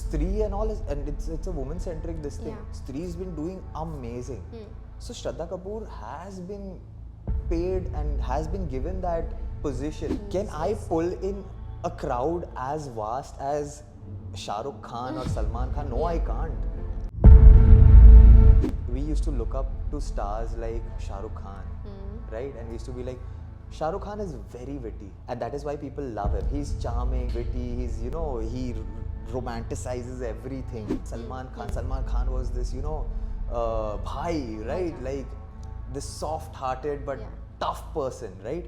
Stree and all is, and it's a woman centric this thing. Yeah. Stree's been doing amazing. So Shraddha Kapoor has been paid and has been given that position. Can I pull in a crowd as vast as Shah Rukh Khan or Salman Khan? No, I can't. We used to look up to stars like Shah Rukh Khan, right? And we used to be like, Shah Rukh Khan is very witty, and that is why people love him. He's charming, witty. He's, you know, he romanticizes everything. Salman Khan was this, you know, bhai, right? Like this soft-hearted but tough person, right?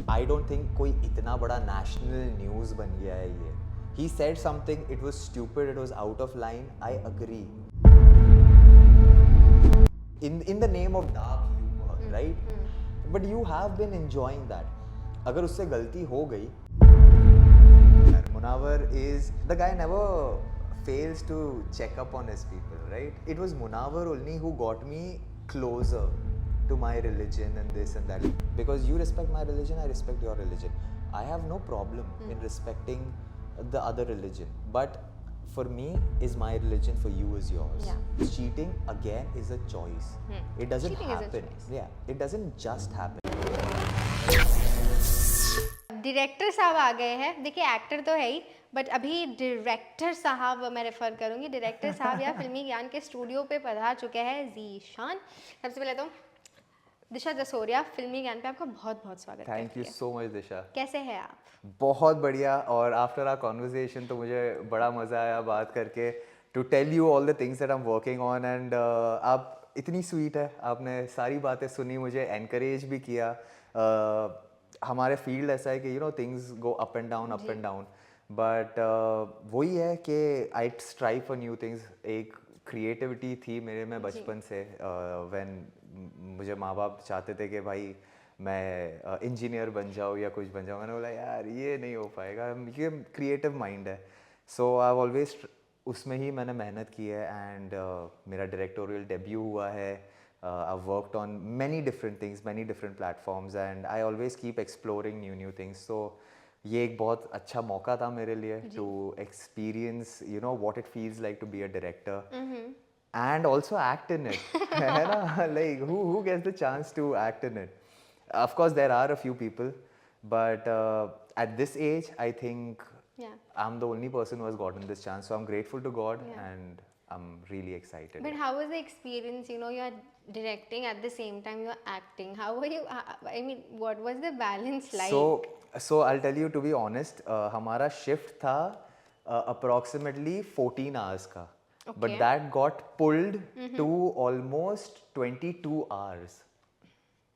I don't think कोई इतना बड़ा national news बन गया है ये. He said something, it was stupid, it was out of line. I agree. In the name of dark humor, right? But you have been enjoying that. अगर उससे गलती हो गई, Munawar is the guy never fails to check up on his people, right? It was Munawar only who got me closer to my religion and this and that. Because you respect my religion, I respect your religion. I have no problem in respecting the other religion. But for me is my religion, for you is yours. Yeah. Cheating again is a choice. It doesn't Cheating is a happen. choice. Yeah, it doesn't just happen. Director साहब आ गए हैं. देखिए actor तो है ही, but अभी director साहब मैं refer करूंगी. डायरेक्टर साहब या फिल्मी ज्ञान के स्टूडियो पे पधार चुके हैं ज़ीशान. सबसे पहले तो दिशा जसोरिया, फिल्मी ज्ञान पे आपका बहुत बहुत स्वागत है. Thank you so much, Disha. कैसे हैं आप? बहुत बढ़िया. और आफ्टर आवर कॉन्वर्सेशन तो मुझे बड़ा मज़ा आया बात करके, to tell you all the things that I am working on. And आप इतनी स्वीट है, आपने सारी बातें सुनी, मुझे एनकरेज भी किया. हमारे फील्ड ऐसा है कि you know things go up and down, but वही है कि आई स्ट्राइव फॉर न्यू थिंग्स. एक क्रिएटिविटी थी मेरे में बचपन से, व्हेन मुझे माँ बाप चाहते थे कि भाई मैं इंजीनियर बन जाऊँ या कुछ बन जाऊँ. मैंने बोला यार ये नहीं हो पाएगा, ये क्रिएटिव माइंड है. सो आई ऑलवेज उसमें ही मैंने मेहनत की है. एंड मेरा डायरेक्टोरियल डेब्यू हुआ है. I've worked on many different things, many different platforms, and I always keep exploring new things. So ये एक बहुत अच्छा मौका था मेरे लिए to experience, you know, what it feels like to be a director. And also act in it. है ना? Like who gets the chance to act in it? Of course there are a few people, but at this age I think I'm the only person who has gotten this chance. So I'm grateful to God, and I'm really excited. But how was the experience? You know, you're directing at the same time you're acting. How were you? I mean, what was the balance like? So I'll tell you, to be honest, हमारा shift था approximately 14 hours का. But that got pulled to almost 22 hours.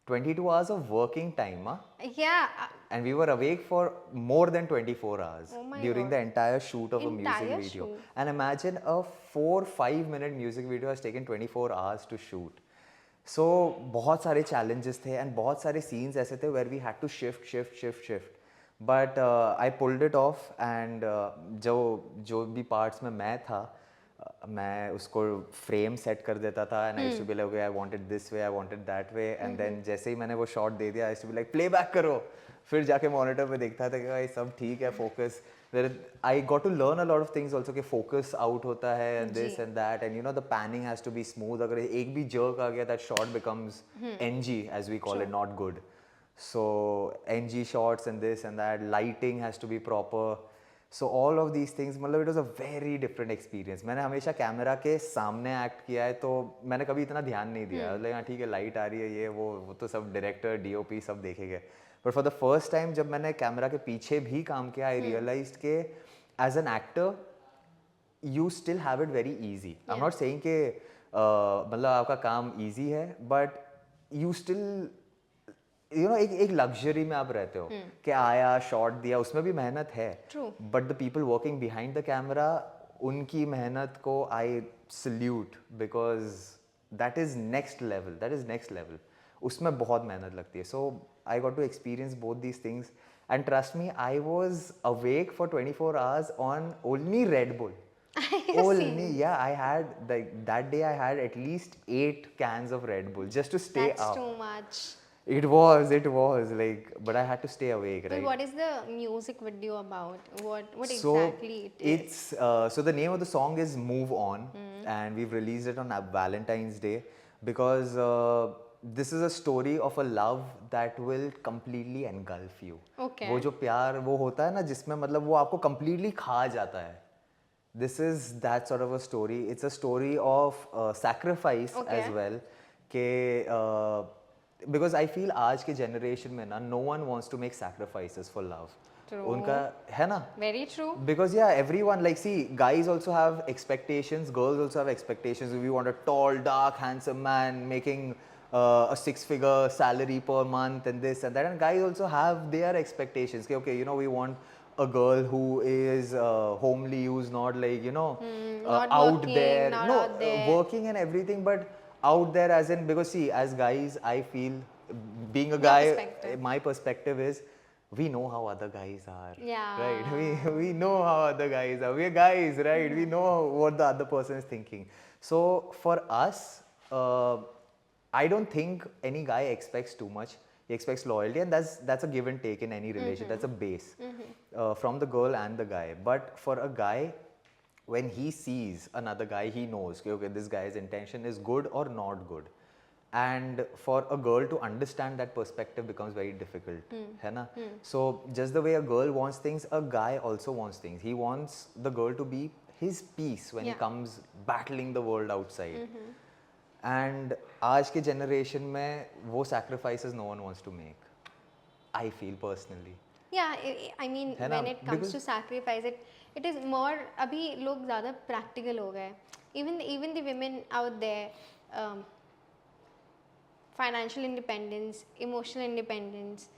22 hours of working time, huh? Yeah. And we were awake for more than 24 hours during the entire shoot of a music video. Shoot. And imagine a 4-5 minute music video has taken 24 hours to shoot. So बहुत सारे challenges थे and बहुत सारे scenes ऐसे थे where we had to shift. But I pulled it off, and जो भी parts में मैं था, मैं उसको फ्रेम सेट कर देता था. And I used to be like I wanted this way, I wanted that way. And then जैसे ही मैंने वो शॉट दे दिया, I used to be like play back करो. फिर जाके मॉनिटर पे देखता था कि भाई सब ठीक है, focus. I got to learn a lot of things also कि फोकस आउट होता है and this and that. And you know the panning has to be smooth. अगर एक भी जर्क आ गया, that shot becomes NG as we call it, not good. So NG shots and this and that, lighting has to be proper. So all of these things, मतलब it was a very different experience. मैंने हमेशा camera के सामने act किया है, तो मैंने कभी इतना ध्यान नहीं दिया. लाइक हाँ ठीक है, लाइट आ रही है, ये वो तो सब डायरेक्टर, डीओपी सब देखेंगे. But for the first time जब मैंने कैमरा के पीछे भी काम किया, आई रियलाइज्ड के as an actor you still have it very easy. I am not saying कि मतलब आपका काम इजी है, but you still you know एक लग्जरी में आप रहते हो कि आया शॉट दिया, उसमें भी मेहनत है. But the people working behind the camera, उनकी मेहनत को I salute, because that is next level. उसमें बहुत मेहनत लगती है. So I got to experience both these things. And trust me, I was awake for 24 hours on only Red Bull. Only, yeah, I had that day I had at least 8 cans of Red Bull just to stay up. That's too much. it was like, but I had to stay awake, But right? what is the music video about? What So exactly it is? it's so the name of the song is Move On, and we've released it on Valentine's Day because this is a story of a love that will completely engulf you. Okay. वो जो प्यार वो होता है ना जिसमें मतलब वो आपको completely खा जाता है. This is that sort of a story. It's a story of sacrifice Okay. as well. कि because I feel आज के generation में ना no one wants to make sacrifices for love. True. उनका है ना? Very true. Because yeah, everyone like see, guys also have expectations, girls also have expectations. We want a tall, dark, handsome man making a six-figure salary per month and this and that. And guys also have their expectations. Okay, you know, we want a girl who is homely, who's not like Not out working, there, not no, out there. working and everything, but out there as in because see, as guys, I feel being a Your guy, perspective. my perspective is we know how other guys are. Yeah. Right. We know how other guys are. We're guys, right? We know what the other person is thinking. So for us, I don't think any guy expects too much. He expects loyalty, and that's a give and take in any relation. That's a base from the girl and the guy. But for a guy, when he sees another guy, he knows okay, this guy's intention is good or not good. And for a girl to understand that perspective becomes very difficult, है ना? So just the way a girl wants things, a guy also wants things. He wants the girl to be his peace when he Yeah. comes battling the world outside. And आज के generation में वो sacrifices no one wants to make. I feel personally. Yeah, I mean है ना? when it comes Because- to sacrifice it is more अभी लोग ज़्यादा practical हो गए. Even the women out there, financial independence, emotional independence.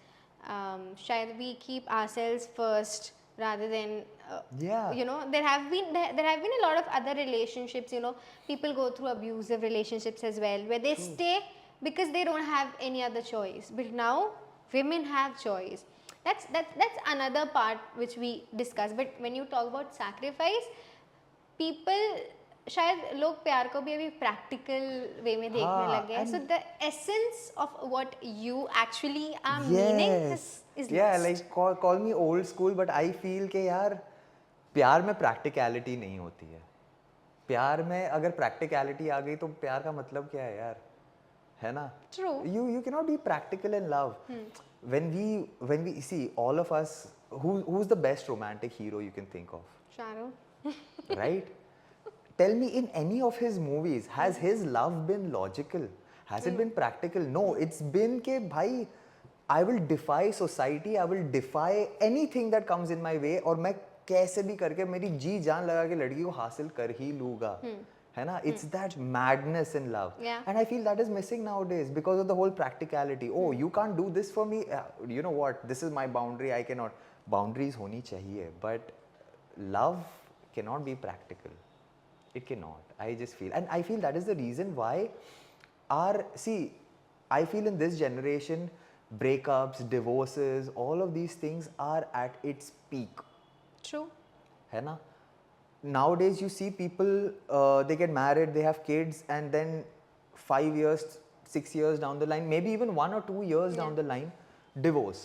शायद we keep ourselves first rather than Yeah. you know there have been a lot of other relationships, you know, people go through abusive relationships as well where they stay because they don't have any other choice, but now women have choice. That's another part which we discuss. But when you talk about sacrifice, people शायद लोग प्यार को भी अभी practical way में देखने हाँ, लग गए. So and- the essence of what you actually are meaning is yeah, like call me old school, but I feel कि यार प्यार में practicality नहीं होती है. प्यार में अगर practicality आ गई तो प्यार का मतलब क्या है यार? है ना? True. You cannot be practical in love. When we see all of us, who's the best romantic hero you can think of? Shahrukh. Right? Tell me, in any of his movies, has his love been logical? Has it been practical? No, it's been ke bhai, I will defy society, I will defy anything that comes in my way, और मैं कैसे भी करके मेरी जी जान लगा के लड़की को हासिल कर ही लूँगा. है ना? It's that madness in love. Yeah. And I feel that is missing nowadays because of the whole practicality. Oh, you can't do this for me. You know what? This is my boundary. I cannot. Boundaries होनी चाहिए, but love cannot be practical. It cannot. I just feel, and I feel that is the reason why I feel in this generation, breakups, divorces, all of these things are at its peak. True. है ना? Nowadays you see people, they get married, they have kids, and then 5 years, 6 years down the line, maybe even 1 or 2 years down the line, divorce.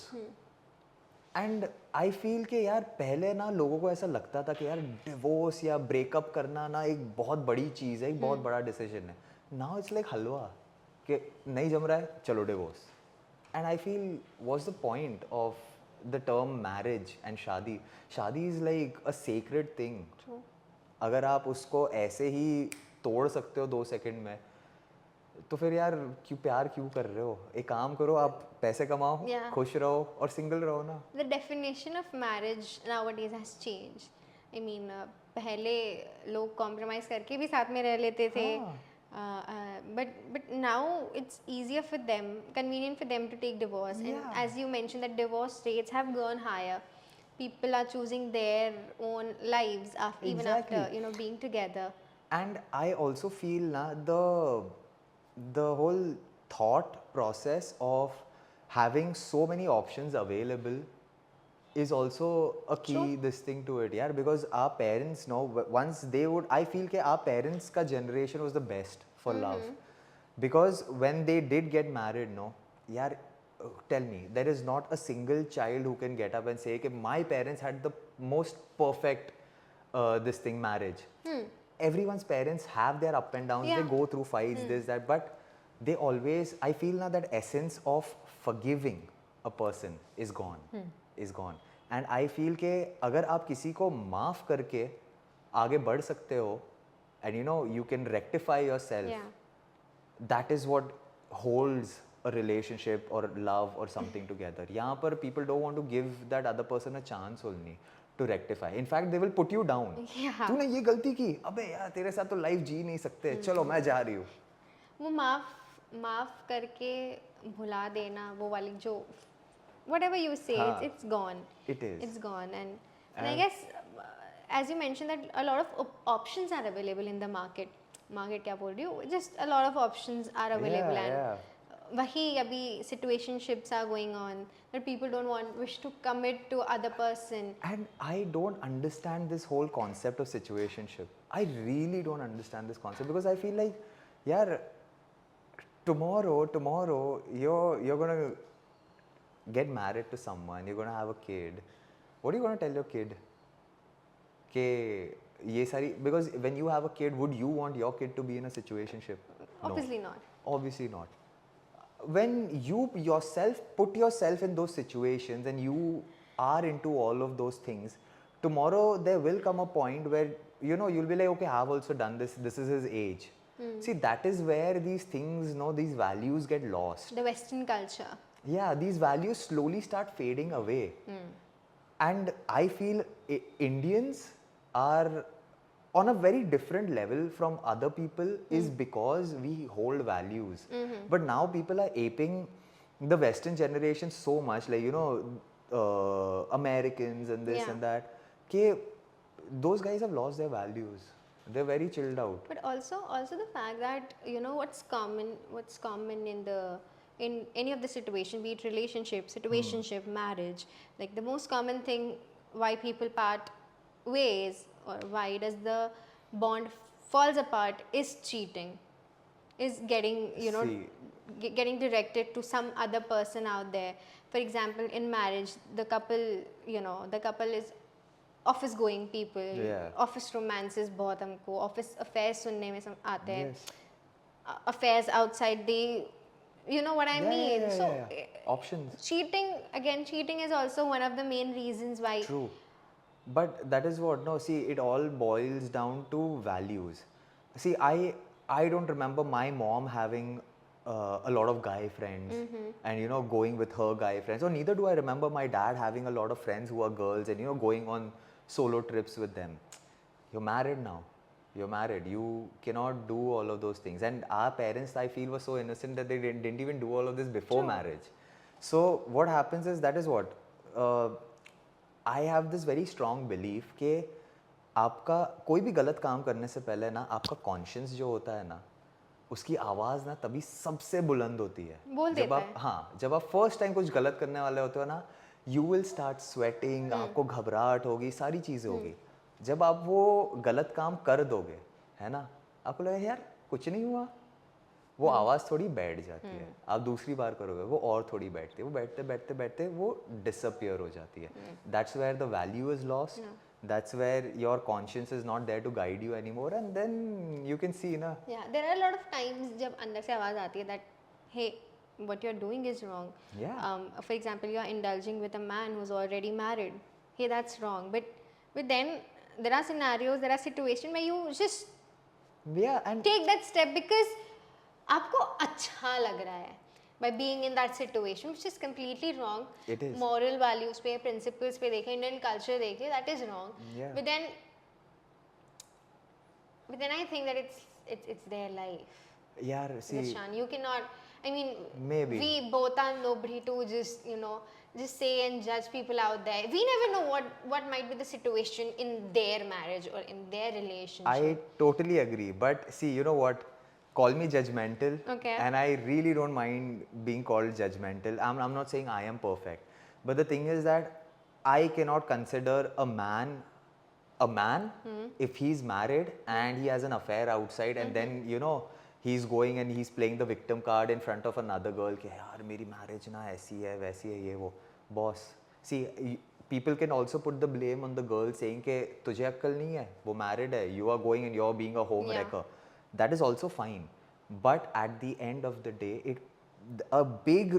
And I feel कि यार पहले ना लोगों को ऐसा लगता था कि यार डिवोर्स या ब्रेकअप करना ना एक बहुत बड़ी चीज़ है, एक बहुत बड़ा डिसीजन है. नाउ इट्स लाइक हलवा कि नहीं जम रहा है, चलो divorce. And I feel what's the point of the term marriage and शादी. शादी is like a sacred thing. अगर आप उसको ऐसे ही तोड़ सकते हो 2 सेकंड में, तो फिर यार प्यार क्यों कर रहे हो? एक काम करो, आप पैसे कमाओ, Yeah. खुश रहो और सिंगल रहो ना. The definition of marriage nowadays has changed. I mean, पहले लोग compromise करके भी साथ में रह लेते थे. But now it's easier for them, convenient for them to take divorce. And Yeah. as you mentioned, that divorce rates have gone higher. People are choosing their own lives even after Exactly. being together. And I also feel na the whole thought process of having so many options available is also a key True. this thing to it, yeah, because our parents know once they would, I feel कि our parents का generation was the best for love, because when they did get married, no, यार tell me, there is not a single child who can get up and say, okay, my parents had the most perfect this thing marriage. Everyone's parents have their up and downs. They Yeah. go through fights, this, that, but they always, I feel now that essence of forgiving a person is gone. Is gone. And I feel कि अगर आप किसी को माफ करके आगे बढ़ सकते हो, and you know you can rectify yourself, Yeah. that is what holds a relationship or love or something together. यहाँ पर people don't want to give that other person a chance only to rectify. In fact, they will put you down. Yeah. तूने ये गलती की, अबे यार तेरे साथ तो लाइफ जी नहीं सकते, चलो मैं जा रही हूँ. वो माफ करके भुला देना, वो वाली जो whatever you say, हाँ. it's gone. It is. It's gone. And I guess as you mentioned that a lot of options are available in the market. Market क्या बोल रही हूँ? Just a lot of options are available. Yeah, and yeah. वही अभी situationships are going on that people don't wish to commit to other person. And I don't understand this whole concept of situationship. I really don't understand this concept because I feel like, yaar, tomorrow you're gonna get married to someone, you're gonna have a kid. What are you gonna tell your kid? Ye sari, because when you have a kid, would you want your kid to be in a situationship? Obviously No. not. Obviously not. When you yourself put yourself in those situations and you are into all of those things, tomorrow there will come a point where you know you'll be like, okay, I've also done this. This is his age. See, that is where these things, these values get lost. The Western culture. Yeah, these values slowly start fading away. And I feel Indians are on a very different level from other people is because we hold values. But now people are aping the Western generation so much, like, Americans and this Yeah. and that. Ke those guys have lost their values. They're very chilled out. But also the fact that what's common in any of the situation, be it relationship, situationship, marriage, like the most common thing why people part ways or why does the bond falls apart is cheating, is getting See. getting directed to some other person out there. For example, in marriage, the couple is office going people, office romances बहुत हमको office affairs सुनने में आते हैं, affairs outside they, you know what I mean. So options. Cheating is also one of the main reasons why. True. But that is what, no, see, it all boils down to values. See, I don't remember my mom having a lot of guy friends and going with her guy friends, or neither do I remember my dad having a lot of friends who are girls and going on solo trips with them. You're married now. You're married. You cannot do all of those things. And our parents, I feel, were so innocent that they didn't even do all of this before marriage. So what happens is, that is what I have this very strong belief कि आपका कोई भी गलत काम करने से पहले ना आपका कॉन्शियंस जो होता है ना, उसकी आवाज़ ना तभी सबसे बुलंद होती है बोल जब देता आप जब आप फर्स्ट टाइम कुछ गलत करने वाले होते हो ना, यू विल स्टार्ट स्वेटिंग, आपको घबराहट होगी, सारी चीज़ें होगी. जब आप वो गलत काम कर दोगे, है ना, आपको लगेगा यार कुछ नहीं हुआ, वो आवाज़ थोड़ी बैठ जाती है. आप दूसरी बार करोगे वो और थोड़ी बैठती है, वो बैठते बैठते बैठते वो डिसअपियर हो जाती है. That's where the value is lost. That's where your conscience is not there to guide you anymore, and then you can see na. Yeah, there are a lot of times जब अंदर से आवाज़ आती है that hey, what you're doing is wrong. Yeah. For example, you're indulging with a man who's already married. Hey, that's wrong. But then there are scenarios, there are situations where you just and take that step because आपको अच्छा लग रहा है by being in that situation, which is completely wrong. It is. Moral values पे, principles पे देखें, Indian culture देखें, that is wrong. Yeah. But then I think that it's their life. यार see, Zishan, you cannot. I mean, Maybe. we both are nobody to just just say and judge people out there. We never know what might be the situation in their marriage or in their relationship. I totally agree, but see, you know what? Call me judgmental, Okay. and I really don't mind being called judgmental. I'm not saying I am perfect, but the thing is that I cannot consider a man if he's married and he has an affair outside, and then he's going and he's playing the victim card in front of another girl कि यार मेरी marriage ना ऐसी है वैसी है ये वो boss see people can also put the blame on the girl saying कि तुझे अक्ल नहीं है वो married है you are going and you're being a home Yeah. wrecker that is also fine but at the end of the day it a big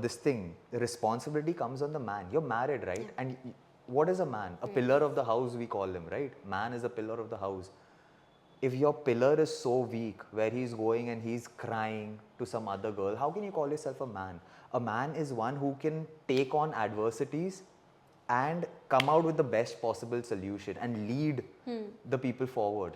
this thing responsibility comes on the man you're married right and what is a man a pillar of the house we call him right man is a pillar of the house if your pillar is so weak where he's going and he's crying to some other girl how can you call yourself a man is one who can take on adversities and come out with the best possible solution and lead the people forward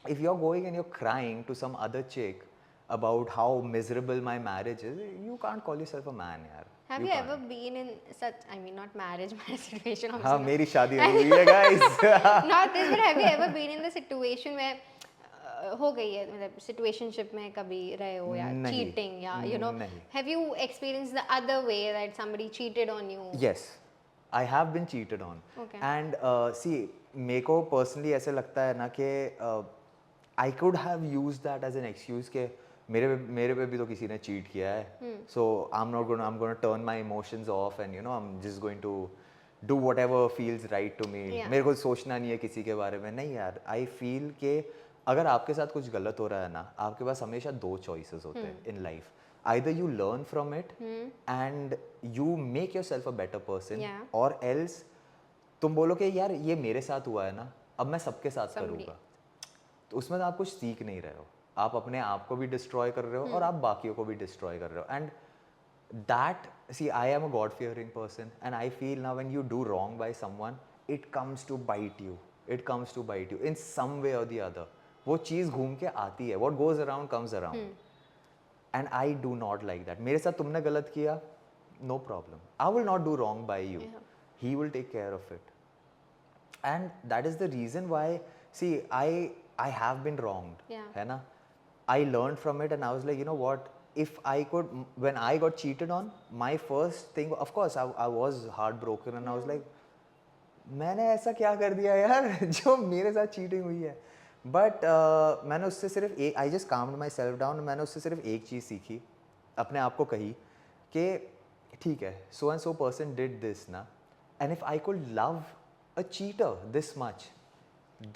if you're going and you're crying to some other chick about how miserable my marriage is you can't call yourself a man yaar Have you ever can't. been in such, I mean, not marriage situation, हाँ obviously. मेरी शादी हो गई है guys Not this, but have you ever been in the situation where हो गई है मतलब situationship में कभी रहे हो या नहीं, cheating या you know नहीं. have you experienced the other way that somebody cheated on you? yes I have been cheated on Okay. and see मेरे को personally ऐसे लगता है ना कि I could have used that as an excuse के मेरे पे भी तो किसी ने cheat किया है so I'm gonna turn my emotions off and you know I'm just going to do whatever feels right to me Yeah. मेरे को सोचना नहीं है किसी के बारे में नहीं यार I feel कि अगर आपके साथ कुछ गलत हो रहा है ना आपके पास हमेशा दो choices होते हैं in life either you learn from it and you make yourself a better person Yeah. or else तुम बोलो कि यार ये मेरे साथ हुआ है ना अब मैं सबके साथ Somebody. करूँगा तो उसमें तो आप कुछ सीख नहीं रहे हो आप अपने आप को भी डिस्ट्रॉय कर रहे हो और आप बाकियों को भी डिस्ट्रॉय कर रहे हो and that see I am a god fearing person and I feel now when you do wrong by someone it comes to bite you in some way और द अदर वो चीज़ घूम के आती है what goes around comes around and I do not like that मेरे साथ तुमने गलत किया no problem I will not do wrong by you he will take care of it and that is the reason why see I have been wronged Yeah. है ना I learned from it and I was like you know what if I could when I got cheated on my first thing of course I was heartbroken and I was like मैंने ऐसा क्या कर दिया यार जो मेरे साथ cheating हुई है बट मैंने उससे सिर्फ एक I just calmed my self down मैंने उससे सिर्फ एक चीज़ सीखी अपने आप को कही कि ठीक है so and so person did this ना and if I could love a cheater this much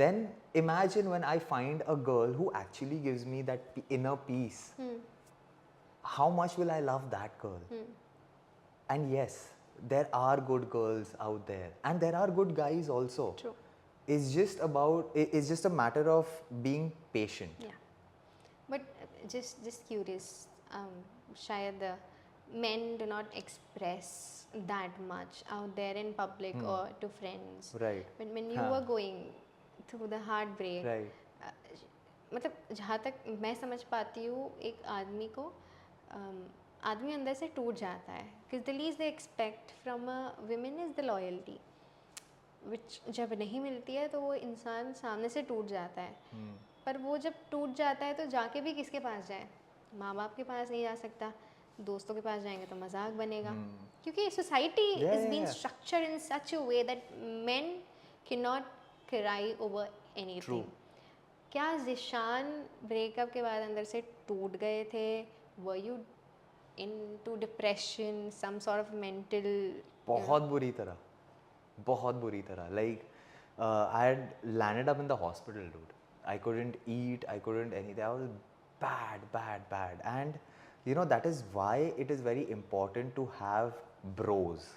then imagine when I find a girl who actually gives me that inner peace how much will I love that girl and yes there are good girls out there and there are good guys also True. it's just a matter of being patient Yeah. But just curious, शायद men do not express that much out there in public or to friends. Right. When you हाँ. were going through the heartbreak, right मतलब जहाँ तक मैं समझ पाती हूँ एक आदमी को आदमी अंदर से टूट जाता है because the least they expect from a women is the loyalty which जब नहीं मिलती है तो वो इंसान सामने से टूट जाता है पर वो जब टूट जाता है तो जाके भी किसके पास जाए माँ बाप के पास नहीं जा सकता दोस्तों के पास जाएंगे तो मजाक बनेगा क्योंकि society Yeah, is yeah, being yeah. Structured in such a way that main can not cry over anything क्या जिशान ब्रेकअप के बाद अंदर से टूट गए थे were you into depression some sort of mental बहुत बुरी तरह like I had landed up in the hospital dude I couldn't eat I couldn't anything I was bad and you know that is why it is very important to have bros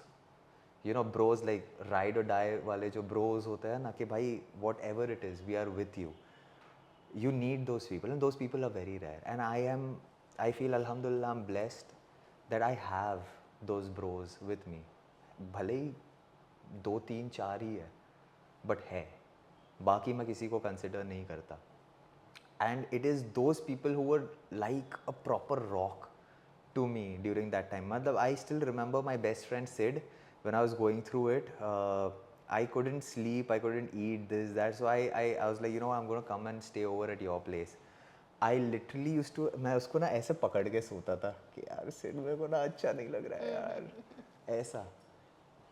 you know bros like ride or die वाले जो bros होते हैं ना कि भाई whatever it is we are with you you need those people and those people are very rare and I feel alhamdulillah I'm blessed that I have those bros with me भले ही 2 3 4 ही है but है बाकी मैं किसी को consider नहीं करता and it is those people who were like a proper rock to me during that time matlab I still remember my best friend Sid when I was going through it I couldn't sleep I couldn't eat this that so I was like you know I'm going to come and stay over at your place I literally used to मैं उसको ना ऐसे पकड़ के सोता था कि यार सिड मेरे को ना अच्छा नहीं लग रहा है यार ऐसा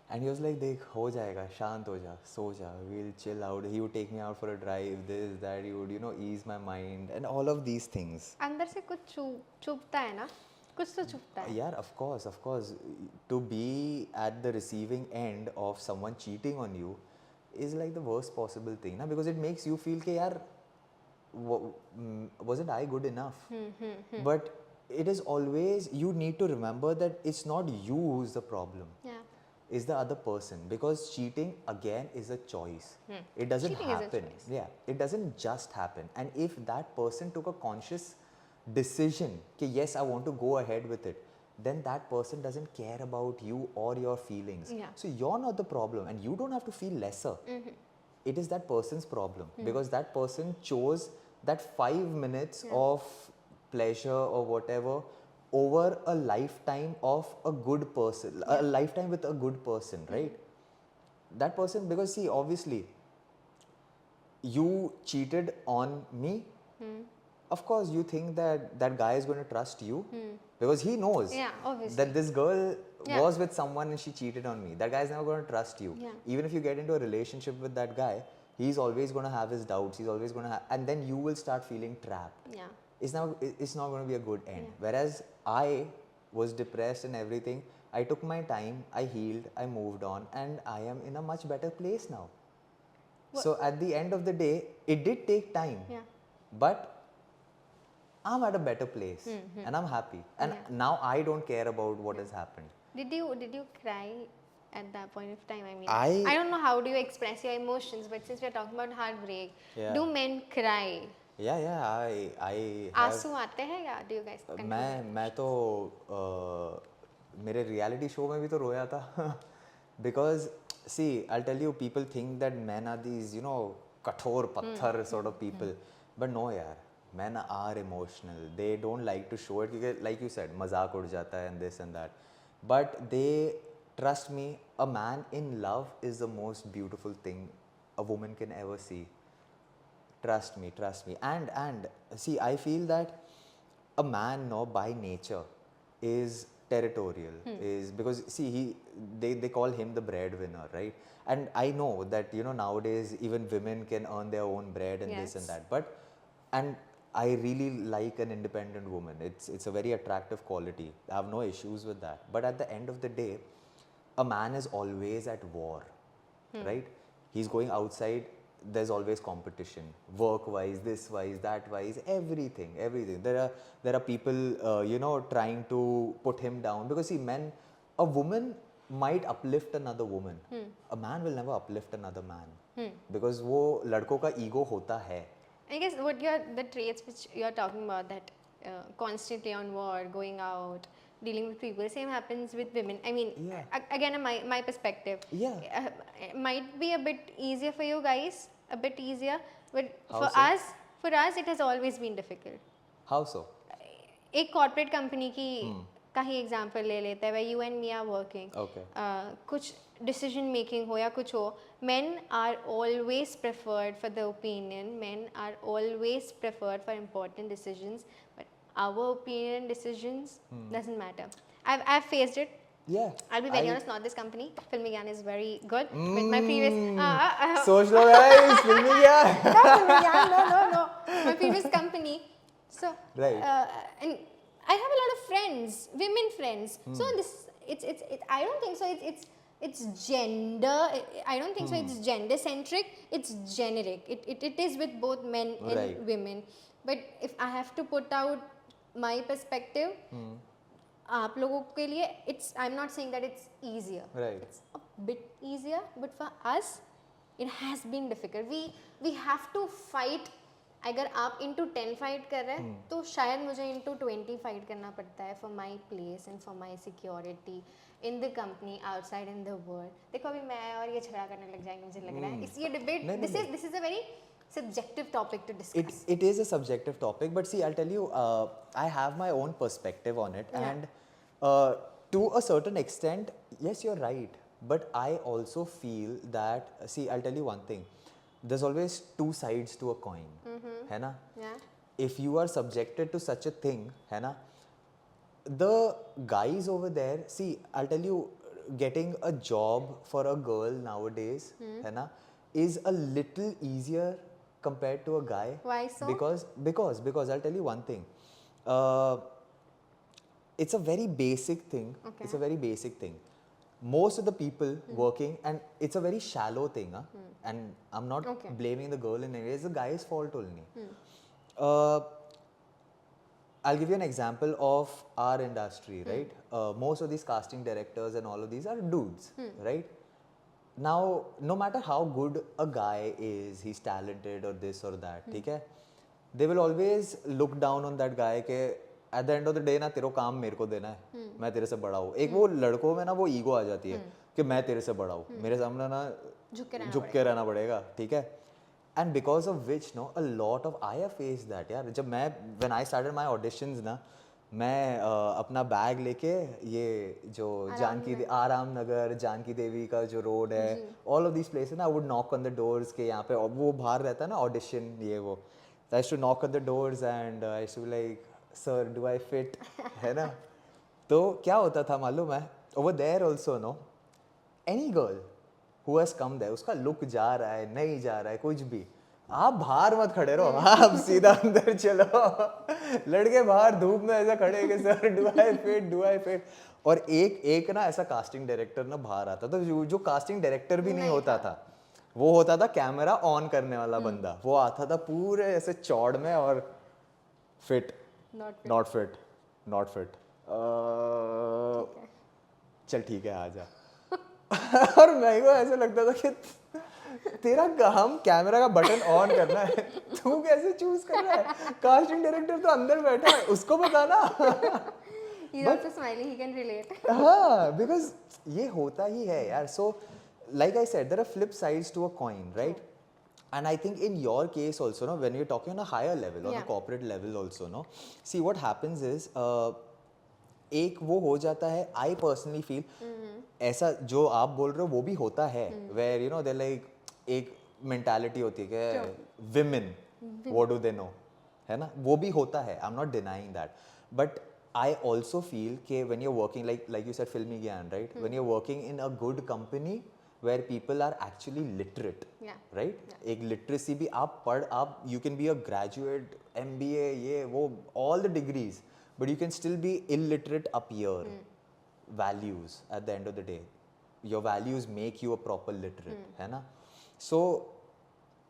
And he was like, देख हो जाएगा, शांत हो जा, सो जा, we'll chill out. He would take me out for a drive, this, that. He would, you know, ease my mind and all of these things. अंदर से कुछ चुभता है ना, कुछ तो चुभता है. Yeah, of course. To be at the receiving end of someone cheating on you is like the worst possible thing, na? Because it makes you feel कि यार wasn't I good enough? But it is always, you need to remember that it's not you who's the problem. Yeah. Is the other person, because cheating again is a choice. It doesn't Cheating is a happen. choice. Yeah, it doesn't just happen. And if that person took a conscious decision कि yes, I want to go ahead with it, then that person doesn't care about you or your feelings. Yeah. So you're not the problem, and you don't have to feel lesser. It is that person's problem, because that person chose that 5 minutes of pleasure or whatever over a lifetime of a good person, a lifetime with a good person, right? That person, because see, obviously, you cheated on me. Of course, you think that that guy is going to trust you because he knows Yeah, obviously. that this girl Yeah. was with someone and she cheated on me. That guy is never going to trust you. Yeah. Even if you get into a relationship with that guy, he's always going to have his doubts. He's always going to have, and then you will start feeling trapped. Yeah. It's not going to be a good end. Whereas I was depressed and everything, I took my time, I healed, I moved on, and I am in a much better place now. So at the end of the day, it did take time, Yeah. but I'm at a better place and I'm happy. And now I don't care about what has happened. Did you cry at that point of time? I mean, I- don't know how do you express your emotions, but since we're talking about heartbreak, Yeah. do men cry? Yeah, I have. आंसू आते हैं या do you guys? मैं तो मेरे reality show में भी तो रोया था because see I tell you people think that man are these कठोर पत्थर sort of people, but no यार, men are emotional. They don't like to show it क्योंकि like you said मजाक उड़ जाता है and this and that, but they trust me, a man in love is the most beautiful thing a woman can ever see. Trust me. And see, I feel that a man, no, by nature is territorial, is because see, they call him the breadwinner, right? And I know that nowadays even women can earn their own bread and this and Yes. that, but and I really like an independent woman. It's a very attractive quality. I have no issues with that. But at the end of the day, a man is always at war, right? He's going outside. There's always competition, work-wise, this-wise, that-wise, everything. There are people, trying to put him down because see, a woman might uplift another woman. A man will never uplift another man because वो लड़कों का ego होता है. I guess the traits which you're talking about, that constantly on war, going out, dealing with people, same happens with women. I mean, Yeah. again, my perspective. Yeah. It might be a bit easier for you guys, a bit easier, but How for so? us, it has always been difficult. How so? एक corporate company की का ही example ले लेते हैं, where you and me are working. Okay. कुछ decision making हो या कुछ हो, men are always preferred for the opinion, men are always preferred for important decisions, but our opinion, decisions doesn't matter. I've faced it. Yeah. I'll be very honest, not this company. Filmy Gyan is very good. With my previous सोच लो guys, filmy क्या? not Filmy Gyan, no. My previous company. So Right. And I have a lot of friends, women friends. So this it's I don't think so. It's gender. I don't think so. It's gender centric. It's generic. It is with both men and Right. women. But if I have to put out my perspective, आप लोगों के लिए I'm not saying that it's easier. Right. It's a bit easier, but for us, it has been difficult. We have to fight. अगर आप into 10 fight कर रहे हैं तो शायद मुझे into 20 fight करना पड़ता है for my place and for my security in the company, outside in the world. देखो अभी मैं और ये झगड़ा करने लग जाएंगे मुझे लग रहा है. इस ये debate, this is a very subjective topic to discuss. It is a subjective topic, but see, I'll tell you, I have my own perspective on it, and to a certain extent, yes, you're right. But I also feel that, see, I'll tell you one thing. There's always two sides to a coin, है ना? Yeah. If you are subjected to such a thing, है ना? The guys over there, see, I'll tell you, getting a job for a girl nowadays, है ना, is a little easier compared to a guy. Why so? Because I'll tell you one thing. Uh, it's a very basic thing. Okay. It's a very basic thing. Most of the people working, and it's a very shallow thing, and I'm not Okay. blaming the girl in any way. It's the guy's fault only. Uh, I'll give you an example of our industry, right? Most of these casting directors and all of these are dudes, right? Now, no matter how good a guy is, he's talented or this or that, ठीक है? They will always look down on that guy के at the end of the day ना तेरे को काम मेरे को देना है, मैं तेरे से बड़ा हूँ. एक वो लड़कों में ना वो ईगो आ जाती है कि मैं तेरे से बड़ा हूँ, मेरे सामने ना झुक के रहना पड़ेगा, ठीक है? And because of which, no, a lot of I have faced that, यार. जब मैं when I started my auditions ना, मैं अपना बैग लेके ये जो आराम नगर जानकी देवी का जो रोड है, all of these places ना, I would knock on the doors के यहाँ पे वो बाहर रहता है ना audition ये वो, so I used to knock on the doors and I used to be like, sir, do I fit, है ना? तो क्या होता था मालूम है? Over there also, no, any girl who has come there, उसका look जा रहा है, नहीं जा रहा है, कुछ भी, आप बाहर मत खड़े रहो, आप सीधा अंदर चलो. लड़के बाहर धूप में ऐसा खड़े कि सर डू आई फिट. और एक ना ऐसा कास्टिंग डायरेक्टर ना बाहर आता था, जो कास्टिंग डायरेक्टर भी नहीं होता था, वो होता था कैमरा ऑन करने वाला बंदा. वो आता था पूरे ऐसे चौड़ में और फिट, नॉट फिट, चल ठीक है आ जा. और मेरे को ऐसा लगता था कि तेरा काम कैमरा का बटन ऑन करना है, तू कैसे चूज कर रहा है? कास्टिंग डायरेक्टर तो अंदर बैठा है, उसको बताना. He's also smiling, he can relate. हाँ, because ये होता ही है यार. So like I said, there are flip sides to a coin, right? And I think in your case also, no, when you're talking on a higher level, on a corporate level also, no, see what happens is एक वो हो जाता है, I personally feel ऐसा जो आप बोल रहे हो वो भी होता है, where you know they like एक mentality होती है कि women, what do they know, है ना? वो भी होता है, I'm not denying that, but I also feel कि when you're working like you said Filmi Gyan, right? When you're working in a good company where people are actually literate, right? एक literacy भी आप you can be a graduate, MBA, ये वो all the degrees, but you can still be illiterate up here. Values at the end of the day, your values make you a proper literate, है ना? So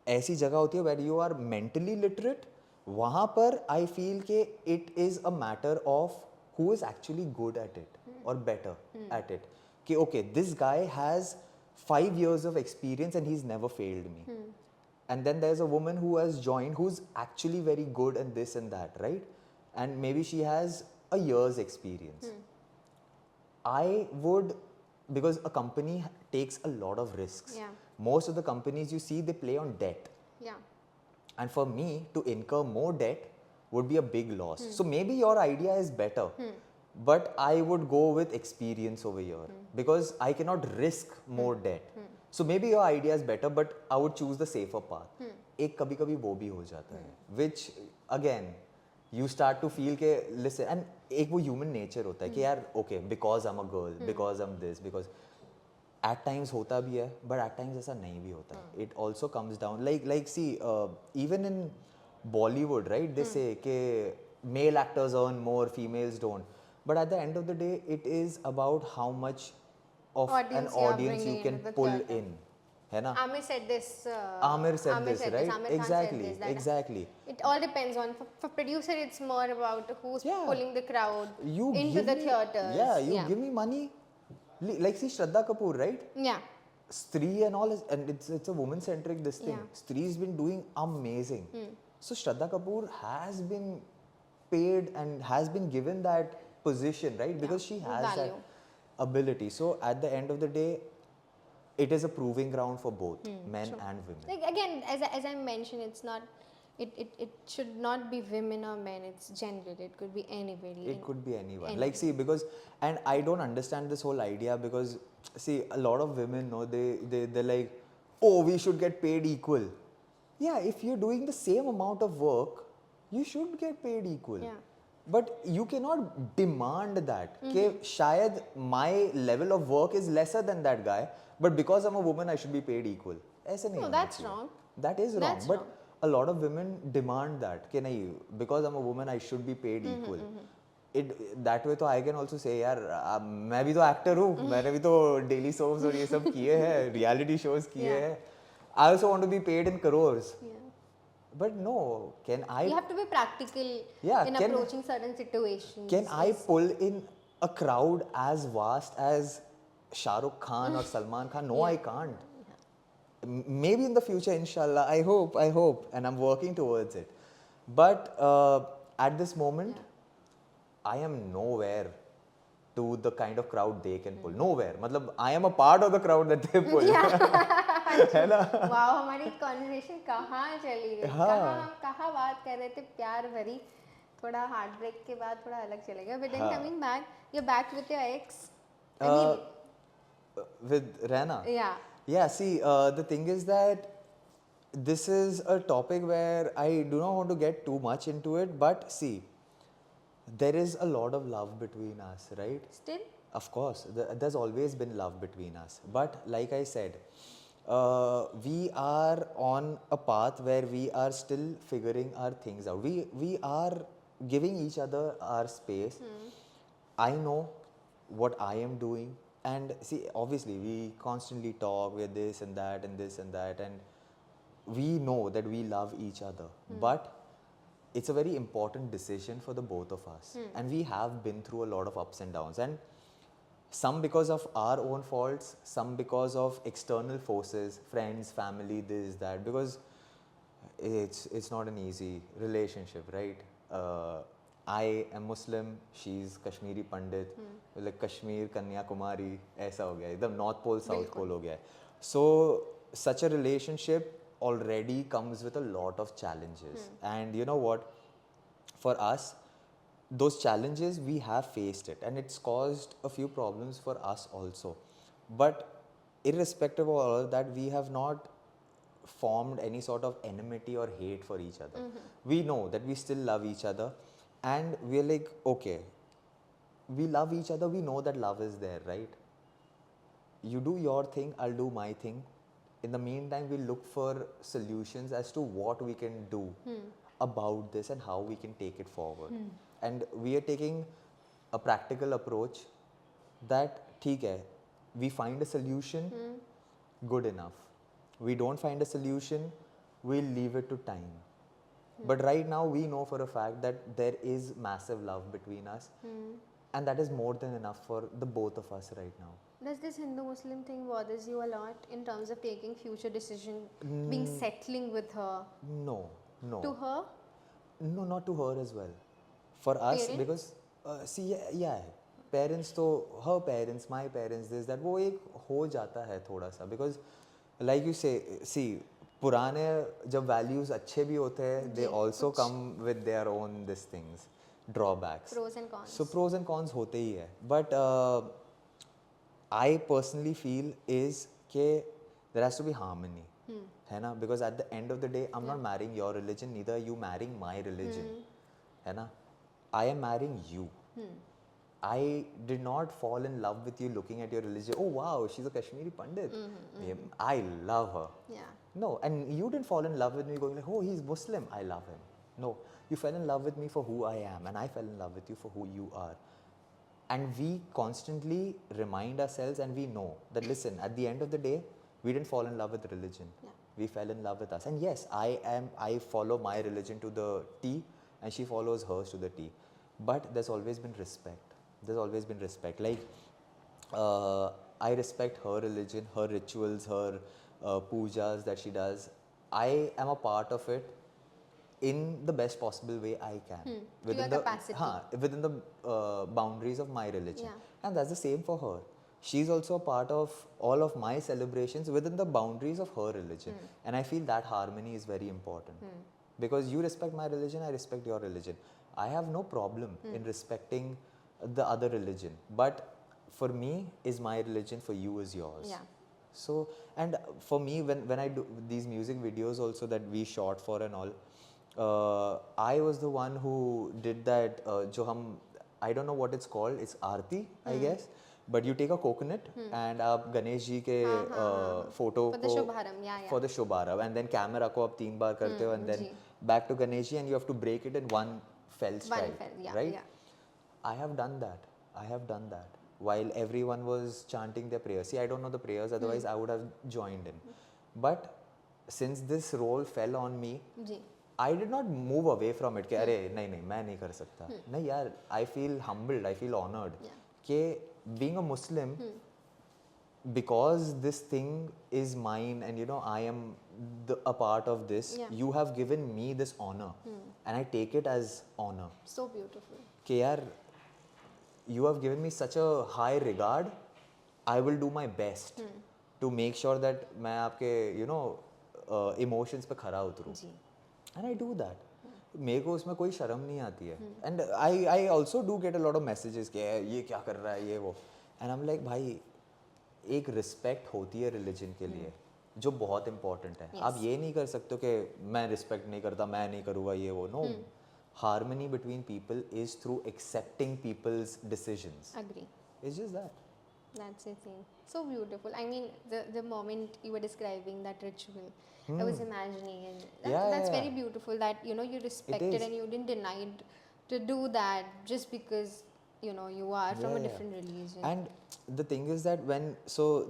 ऐसी जगह होती है where you are mentally literate, वहाँ पर I feel कि it is a matter of who is actually good at it or better at it. कि okay, this guy has 5 years of experience and he's never failed me. And then there's a woman who has joined who's actually very good and this and that, right? And maybe she has a year's experience. I would, because a company takes a lot of risks. Most of the companies you see, they play on debt. And for me to incur more debt would be a big loss. So maybe your idea is better, but I would go with experience over here because I cannot risk more debt. So maybe your idea is better, but I would choose the safer path. एक कभी कभी वो भी हो जाता है, which again you start to feel के listen, and एक वो human nature होता है कि यार okay, because I'm a girl, because I'm this, because at times होता भी है, but at times ऐसा नहीं भी होता. It also comes down like see even in Bollywood, right? They say कि male actors earn more, females don't. But at the end of the day, it is about how much of an audience you can pull in. है ना? Amir said this. Amir said this, right? Amir Khan Exactly, said this, exactly. It all depends on, for producer, it's more about who's pulling the crowd You into give the me- theaters. Yeah, you give me money. Like see Shraddha Kapoor, right? Yeah. Stree and all, and it's a woman-centric this thing. Stree's been doing amazing. So Shraddha Kapoor has been paid and has been given that position, right? Because she has that ability. So at the end of the day, it is a proving ground for both men and women. Like again, as I mentioned, it's not. It should not be women or men. It's gendered. It could be anybody. It could be anyone. Like see, because, and I don't understand this whole idea because see, a lot of women know they're like, oh, we should get paid equal. Yeah, if you're doing the same amount of work, you should get paid equal. Yeah. But you cannot demand that. कि शायद my level of work is lesser than that guy, but because I'm a woman, I should be paid equal. ऐसे नहीं No, होना that's चाहिए. wrong. That is wrong. That's But wrong. a lot of women demand that कि नहीं, because I'm a woman, I should be paid equal. It that way तो I can also say यार मैं भी तो actor हूँ, मैंने भी तो daily soaps और ये सब किए हैं, reality shows किए Yeah. हैं. I also want to be paid in crores. Yeah. But no, can I? You have to be practical Yeah, in can- approaching certain situations. Can I pull in a crowd as vast as Shah Rukh Khan or Salman Khan? No, I can't. Maybe in the future, inshallah. I hope, and I'm working towards it. But at this moment, I am nowhere to the kind of crowd they can pull. Nowhere. मतलब I am a part of the crowd that they pull. है ना? Wow, हमारी conversation कहाँ चली गई, कहाँ बात कर रहे थे प्यार भरी, थोड़ा हार्ट ब्रेक के बाद थोड़ा अलग चले गए. But then coming back, you're back with your ex. I mean, With Rana. yeah. Yeah, see, the thing is that this is a topic where I do not want to get too much into it, but see, there is a lot of love between us, right? Still? Of course, there's always been love between us. But like I said, we are on a path where we are still figuring our things out. We are giving each other our space. I know what I am doing. And see, obviously, we constantly talk, we're this and that and this and that. And we know that we love each other. But it's a very important decision for the both of us. And we have been through a lot of ups and downs. And some because of our own faults, some because of external forces, friends, family, this, that. Because it's not an easy relationship, right? I am Muslim, she's Kashmiri Pandit, like Kashmir, Kanyakumari, ऐसा हो गया, एकदम North Pole, South Pole हो गया है. So such a relationship already comes with a lot of challenges. And you know what? For us, those challenges we have faced it, and it's caused a few problems for us also. But irrespective of all of that, we have not formed any sort of enmity or hate for each other. We know that we still love each other, and we're like, okay, we love each other, we know that love is there, right? You do your thing, I'll do my thing. In the meantime, we'll look for solutions as to what we can do about this and how we can take it forward. And we are taking a practical approach that, ठीक है, we find a solution, good enough. We don't find a solution, we'll leave it to time. But right now, we know for a fact that there is massive love between us, and that is more than enough for the both of us right now. Does this Hindu-Muslim thing bothers you a lot in terms of taking future decision, being settling with her? No, no. To her? No, not to her as well. For us, Parents? because see, yeah, parents तो her parents, my parents, this that वो एक हो जाता है थोड़ा सा, because like you say, see, पुराने जब values अच्छे भी होते हैं, they also come with their own these things, drawbacks. Pros and cons. So pros and cons होते ही है. But I personally feel is कि there has to be harmony. है ना? Because at the end of the day, I'm not marrying your religion, neither are you marrying my religion. है ना? I am marrying you. I did not fall in love with you looking at your religion. Oh wow, she's a Kashmiri Pandit. I love her. Yeah. No, and you didn't fall in love with me going like, oh, he's Muslim, I love him. No, you fell in love with me for who I am, and I fell in love with you for who you are. And we constantly remind ourselves, and we know that, listen, at the end of the day, we didn't fall in love with religion. Yeah. We fell in love with us. And yes, I follow my religion to the T, and she follows hers to the T. But there's always been respect. There's always been respect. Like, I respect her religion, her rituals, her pujas that she does. I am a part of it in the best possible way I can. To your capacity. Within the boundaries of my religion. Yeah. And that's the same for her. She's also a part of all of my celebrations within the boundaries of her religion. And I feel that harmony is very important. Because you respect my religion, I respect your religion. I have no problem in respecting the other religion. But for me is my religion, for you is yours. Yeah. So, and for me, when I do these music videos also that we shot for and all, I was the one who did that. जो हम I don't know what it's called. It's Aarti I guess. But you take a coconut and आप गणेश जी के photo For the को शुभारंभ, yeah. for the शुभारंभ and then camera को आप 3 बार करते हो and then ji. back to Ganesh ji and you have to break it in one fell strike, fell, yeah, right? yeah. I have done that. I have done that while everyone was chanting their prayers. See, I don't know the prayers, otherwise I would have joined in. But since this role fell on me, ji. I did not move away from it कि अरे नहीं नहीं मैं नहीं कर सकता नहीं यार I feel humbled, I feel honored कि being a Muslim because this thing is mine and you know I am a part of this, you have given me this honor and I take it as honor So beautiful. कि यार you have given me such a high regard, I will do my best to make sure that मैं आपके you know emotions पे खरा उतरूँ जी. and I do that. मेरे को उसमें कोई शर्म नहीं आती है and I also do get a lot of messages कि ये क्या कर रहा है ये वो and I'm like भाई एक रिस्पेक्ट होती है रिलीजन के लिए जो बहुत इंपॉर्टेंट है आप ये नहीं कर सकते कि मैं रिस्पेक्ट नहीं करता मैं नहीं करूँगा ये वो no harmony between people is through accepting people's decisions. Agree. It's just that. That's the thing. So beautiful. I mean, the moment you were describing that ritual, I was imagining it. That's very beautiful that, you know, you respected is. and you didn't deny it to do that just because, you know, you are from a different religion. And the thing is that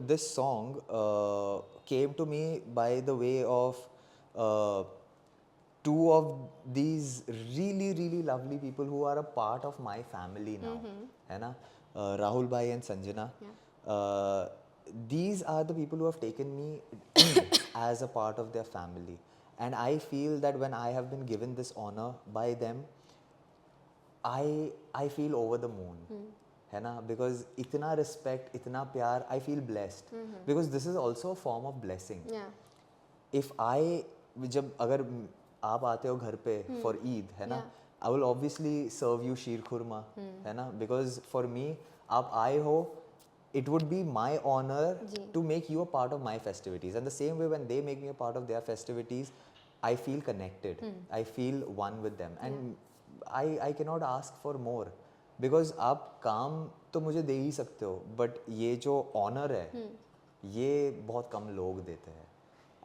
this song came to me by the way of two of these really really lovely people who are a part of my family now है ना Rahul bhai and Sanjana these are the people who have taken me as a part of their family and I feel that when I have been given this honor by them I feel over the moon है ना because इतना respect इतना प्यार I feel blessed because this is also a form of blessing if I जब अगर आप आते हो घर पे फॉर ईद है ना I will obviously serve you sheer khurma है ना बिकॉज फॉर मी आप आए हो it would be my honor to make you a part of my festivities and the same way when they make me a part of their festivities I feel connected I feel one with them and I cannot ask for more because आप काम तो मुझे दे ही सकते हो but ये जो honor है ये बहुत कम लोग देते हैं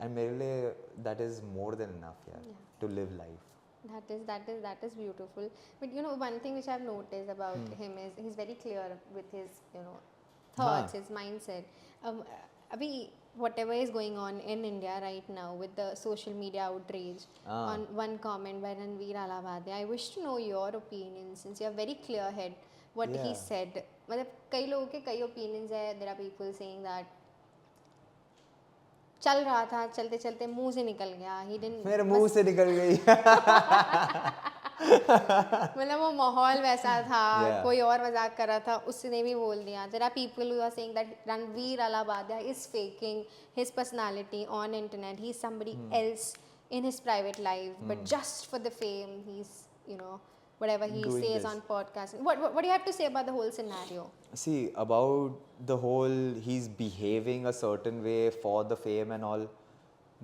and मेरे लिए that is more than enough to live life. That is beautiful. But you know, one thing which I've noticed about him is he's very clear with his, you know, thoughts, his mindset. Abhi, whatever is going on in India right now with the social media outrage on one comment by Ranveer Alawadhi, I wish to know your opinion since you're very clear head what he said. मतलब कई लोगों के कई opinions है. There are people saying that चल रहा था चलते चलते मुंह से निकल गया ही डिडंट मेरे मुंह से निकल गई मतलब वो माहौल वैसा था कोई और मजाक कर रहा था उसने भी बोल दिया there are people who are saying that Ranveer Allahbadia is faking his personality on internet he is somebody else in his private life but just for the fame he's you know whatever he Doing says this. on podcast what do you have to say about the whole scenario? See about the whole he's behaving a certain way for the fame and all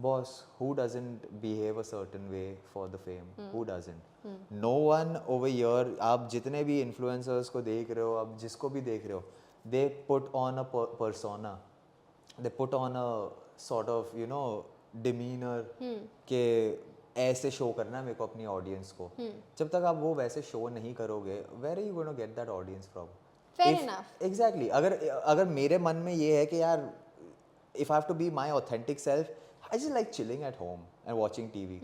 boss who doesn't behave a certain way for the fame who doesn't no one over here आप जितने भी influencers को देख रहे हो आप जिसको भी देख रहे हो they put on a persona they put on a sort of you know demeanor के ऐसे शो करना है मेरे को अपनी ऑडियंस को जब तक आप वो वैसे शो नहीं करोगे where are you going to get that audience from? Fair enough. Exactly. अगर मेरे मन में ये है कि यार if I have to be my authentic self I just like chilling at home and watching TV.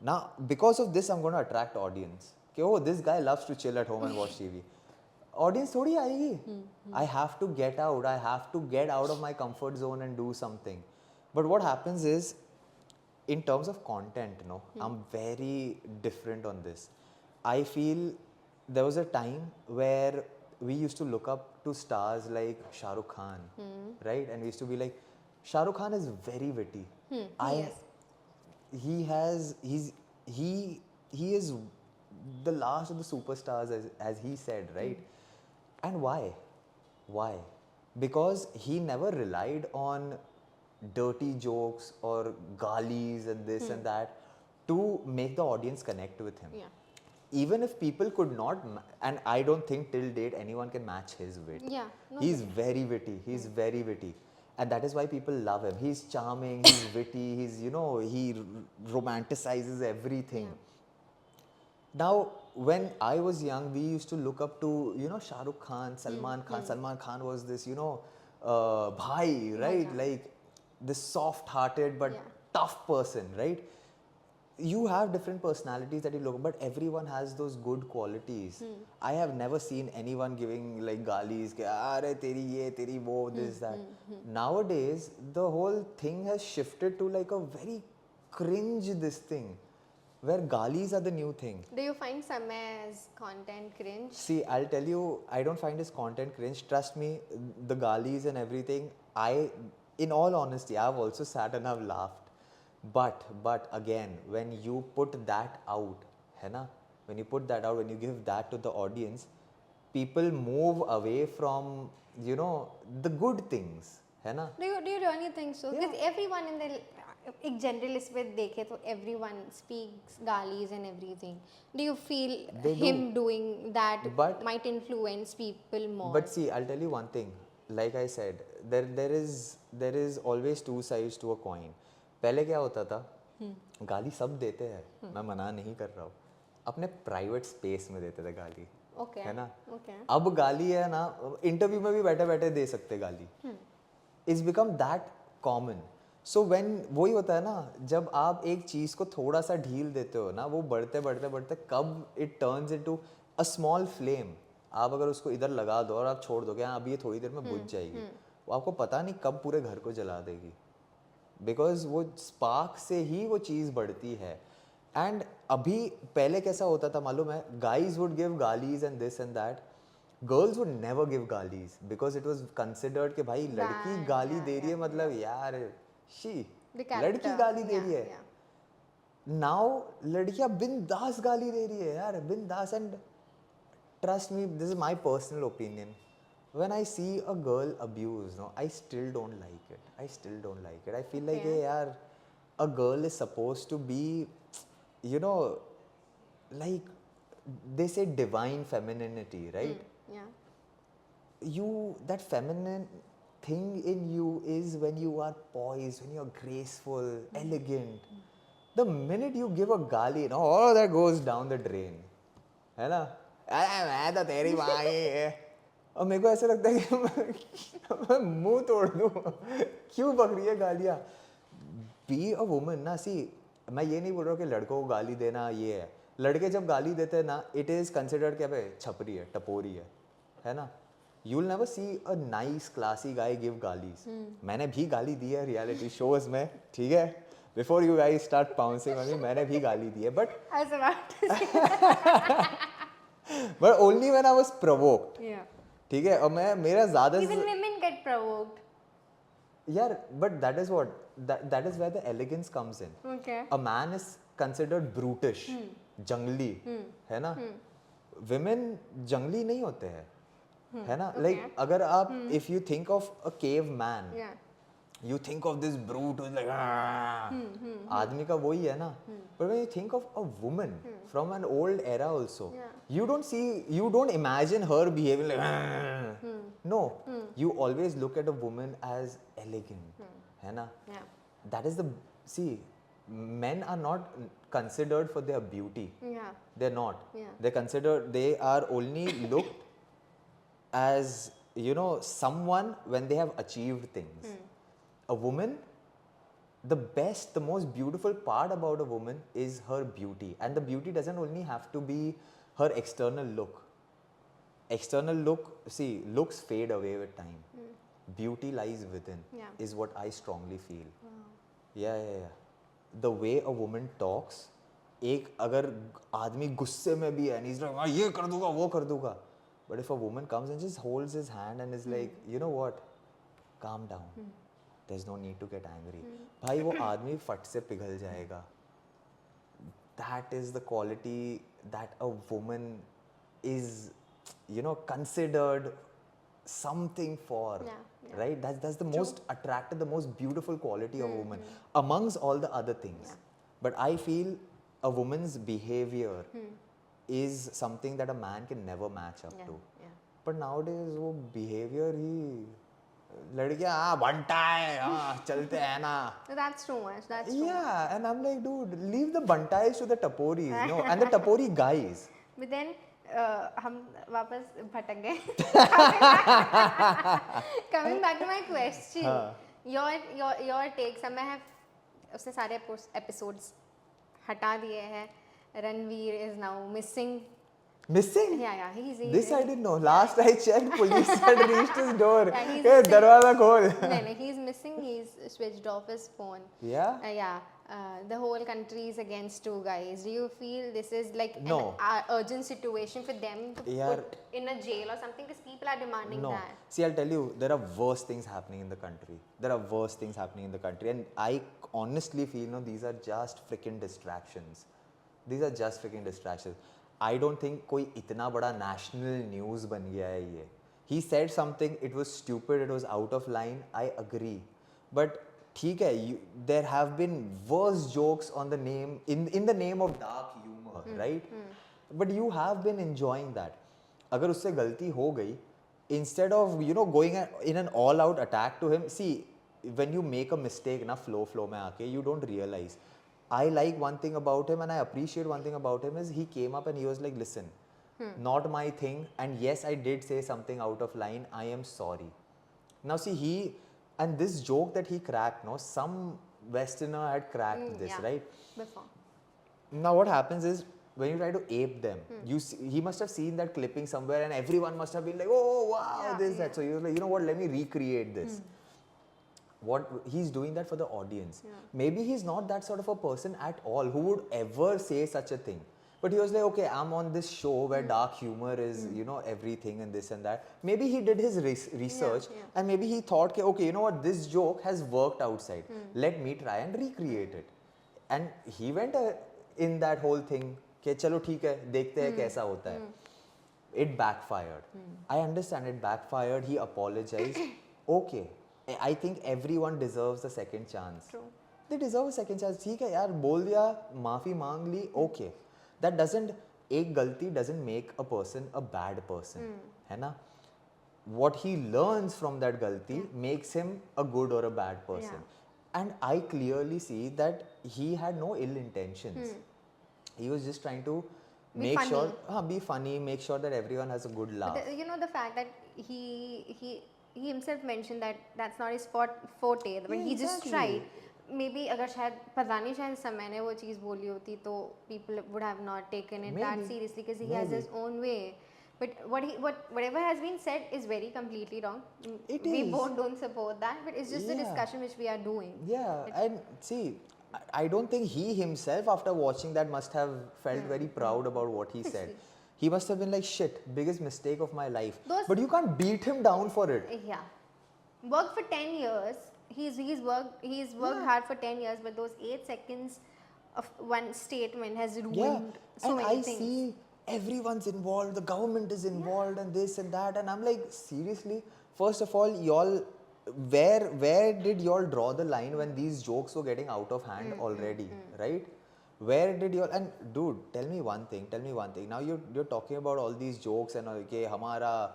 Now because of this I'm going to attract audience कि oh this guy loves to chill at home and watch TV. Audience थोड़ी आएगी. I have to get out. I have to get out of my comfort zone and do something. But what happens is in terms of content, no, I'm very different on this. I feel there was a time where we used to look up to stars like Shah Rukh Khan, right? And we used to be like, Shah Rukh Khan is very witty. He is the last of the superstars as he said, right? And why? Why? Because he never relied on dirty jokes or galis and this and that to make the audience connect with him. Yeah. Even if people could not, and I don't think till date anyone can match his wit. Yeah, no He's very witty. He's very witty, and that is why people love him. He's charming. He's witty. He's he romanticizes everything. Now, when I was young, we used to look up to Shah Rukh Khan, Salman Khan. Salman Khan was this bhai, right? Like this soft-hearted but tough person, right? You have different personalities that you look, but everyone has those good qualities. I have never seen anyone giving like galis, ke, "Are teri ye, teri wo, this, that." Nowadays, the whole thing has shifted to like a very cringe this thing, where galis are the new thing. Do you find Samay's content cringe? See, I'll tell you, I don't find his content cringe. Trust me, the galis and everything, in all honesty, I've also sat and I've laughed. But again, when you put that out, है ना? When you put that out, when you give that to the audience, people move away from the good things, है ना? Do you really think so? Because everyone in the एक generalist पे देखे तो everyone speaks galis and everything. Do you feel They him do. doing that But- might influence people more? But see, I'll tell you one thing. Like I said, there is always two sides to a coin. पहले क्या होता था? गाली सब देते हैं, मैं मना नहीं कर रहा हूँ. अपने प्राइवेट स्पेस में देते थे गाली, Okay. है ना? Okay. अब गाली है ना, इंटरव्यू में भी बैठे बैठे दे सकते गाली. It's become that common. So when वही होता है ना, जब आप एक चीज़ को थोड़ा सा ढील देते हो ना, वो बढ़ते बढ़ते बढ़ते कब it turns into a small flame. आप अगर उसको इधर लगा दो और आप छोड़ दोगे, हाँ अभी ये थोड़ी देर में बुझ जाएगी, वो आपको पता नहीं कब पूरे घर को जला देगी. बिकॉज वो स्पार्क से ही वो चीज़ बढ़ती है. एंड अभी पहले कैसा होता था मालूम है? गाइज वुड गिव गालीज and this and that. Girls would never give गालीज बिकॉज इट वॉज कंसिडर्ड कि भाई लड़की गाली दे रही है, मतलब यार शी लड़की गाली दे रही है. नाउ लड़कियां बिंदास गाली दे रही है यार, बिंदास. And trust me, this is my personal opinion. When I see a girl abuse, no, I still don't like it. I still don't like it. I feel like, hey, yaar, a girl is supposed to be, like they say divine femininity, right? Yeah. That feminine thing in you is when you are poised, when you're graceful, elegant. The minute you give a gali, no, all of that goes down the drain. है ना? अरे मैं तो तेरी माँ ही है. और मेरे को ऐसा लगता है कि मैं मुंह तोड़ दूँ. क्यों बक रही है गालियाँ? बी अ वुमन ना. सी, मैं ये नहीं बोल रहा हूँ कि लड़कों को गाली देना ये है. लड़के जब गाली देते हैं ना, इट इज़ कंसिडर्ड क्या भाई छपरी है, टपोरी है ना? You will never see a nice classy guy give गालीज. मैंने भी गाली दी है रियलिटी शोज में, ठीक है? Before you guys start pouncing on me, मैंने भी गाली दी है, but I was about to say. Only when I was provoked. Yeah. ठीक है? और मैं मेरा ज़्यादा Even women get provoked. यार, but that is what that is where the elegance comes in. Okay. A man is considered brutish, जंगली, है ना? Women जंगली नहीं होते हैं, है ना? Like अगर आप if you think of a caveman, Yeah. you think of this brute who's like आदमी का वही है ना. But when you think of a woman from an old era also, you don't imagine her behaving like no. You always look at a woman as elegant, है ना? Yeah. That is men are not considered for their beauty. Yeah. They're not. Yeah. They are only looked as someone when they have achieved things. A woman, the most beautiful part about a woman is her beauty, and the beauty doesn't only have to be her external look. External look, see, looks fade away with time. Beauty lies within. Yeah. Is what I strongly feel. Yeah. The way a woman talks, एक अगर आदमी गुस्से में भी है, he's like, हाँ ये कर दूंगा, वो कर दूंगा. But if a woman comes and just holds his hand and is like, you know what, calm down. There's no need to get angry. भाई वो आदमी फट से पिघल जाएगा. That is the quality that a woman is, considered something for. Yeah. Right? That's the most attractive, the most beautiful quality of a woman amongst all the other things. But I feel a woman's behavior is something that a man can never match up to. yeah. But nowadays वो behavior ही लड़कियाँ बनता है चलते हैं ना. So that's too much. That's too much. Yeah, and I'm like, dude, leave the bantais to the taporis, no, and the tapori guys. But then हम वापस भटक गए. Coming back to my question, your take. सब मैं उसने सारे episodes हटा दिए हैं. Ranveer is now missing. Missing? Yeah, he's This I didn't know. Last I checked, police had reached his door. Yeah, he's Hey, missing. darwaza khol. No, he's missing. He's switched off his phone. Yeah? Yeah. The whole country is against two guys. Do you feel this is like No. an urgent situation for them to Yeah. put in a jail or something? Because people are demanding No. that. See, I'll tell you, there are worse things happening in the country. There are worse things happening in the country. And I honestly feel, no, these are just freaking distractions. These are just freaking distractions. I don't think कोई इतना बड़ा national news बन गया है ये. He said something, it was stupid, it was out of line. I agree. But ठीक है, there have been worse jokes on the name, in the name of dark humor, right? But you have been enjoying that. अगर उससे गलती हो गई, instead of, you know, going in an all-out attack to him, see, when you make a mistake na flow में आके, you don't realize. I like one thing about him and I appreciate one thing about him is he came up and he was like, listen, not my thing, and yes, I did say something out of line, I am sorry. Now see, and this joke that he cracked, no, some Westerner had cracked this, Yeah. right? Before. Now what happens is, when you try to ape them, he must have seen that clipping somewhere and everyone must have been like, oh wow, that. So he was like, you know what, let me recreate this. What he's doing that for the audience. Maybe he's not that sort of a person at all who would ever say such a thing. But he was like, okay, I'm on this show where dark humor is, you know, everything and this and that. Maybe he did his research and maybe he thought, okay, you know what, this joke has worked outside. Let me try and recreate it. And he went in that whole thing, कि चलो ठीक है, देखते हैं कैसा होता है. It backfired. I understand it backfired. He apologized. Okay. I think everyone deserves a second chance. True. They deserve a second chance. ठीक है यार, बोल दिया, माफी मांग ली, okay. That doesn't, एक गलती doesn't make a person a bad person, है ना? What he learns from that galti makes him a good or a bad person. And I clearly see that he had no ill intentions. He was just trying to make sure, be funny, make sure that everyone has a good laugh. But you know the fact that he himself mentioned that that's not his forte, but he just tried. Maybe अगर शायद पता नहीं शायद समय ने वो चीज़ बोली होती तो people would have not taken it that seriously because he has his own way. But whatever has been said is very completely wrong. We both don't support that, but it's just a discussion which we are doing. Yeah, and see, I don't think he himself after watching that must have felt very proud about what he said. He must have been like, shit, biggest mistake of my life. But you can't beat him down for it. Yeah. Worked for 10 years. He's worked hard for 10 years, but those 8 seconds of one statement has ruined so many things. I see everyone's involved, the government is involved and this and that, and I'm like, seriously? First of all, y'all, where did y'all draw the line when these jokes were getting out of hand already, right? Where did you and dude, tell me one thing. Now you're talking about all these jokes and okay, hamara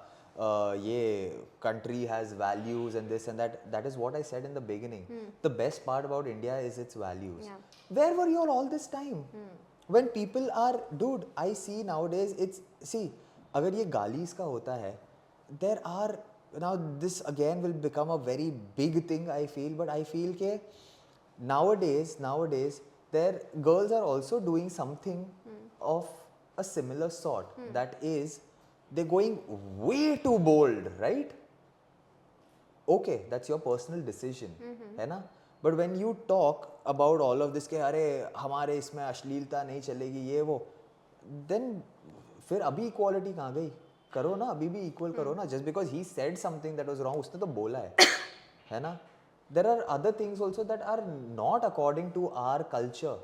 ye country has values and this and that. That is what I said in the beginning. The best part about India is its values. Where were you all this time? When people are, dude, I see nowadays अगर ये गालीज का होता है, there are, now this again will become a very big thing I feel, but I feel ke nowadays their girls are also doing something of a similar sort. That is, they're going way too bold, right? Okay, that's your personal decision, है ना? But when you talk about all of this के अरे हमारे इसमें अश्लीलता नहीं चलेगी ये वो, then फिर अभी equality कहाँ गई? करो ना, अभी भी equal करो ना. Just because he said something that was wrong, उसने तो बोला है ना? There are other things also that are not according to our culture,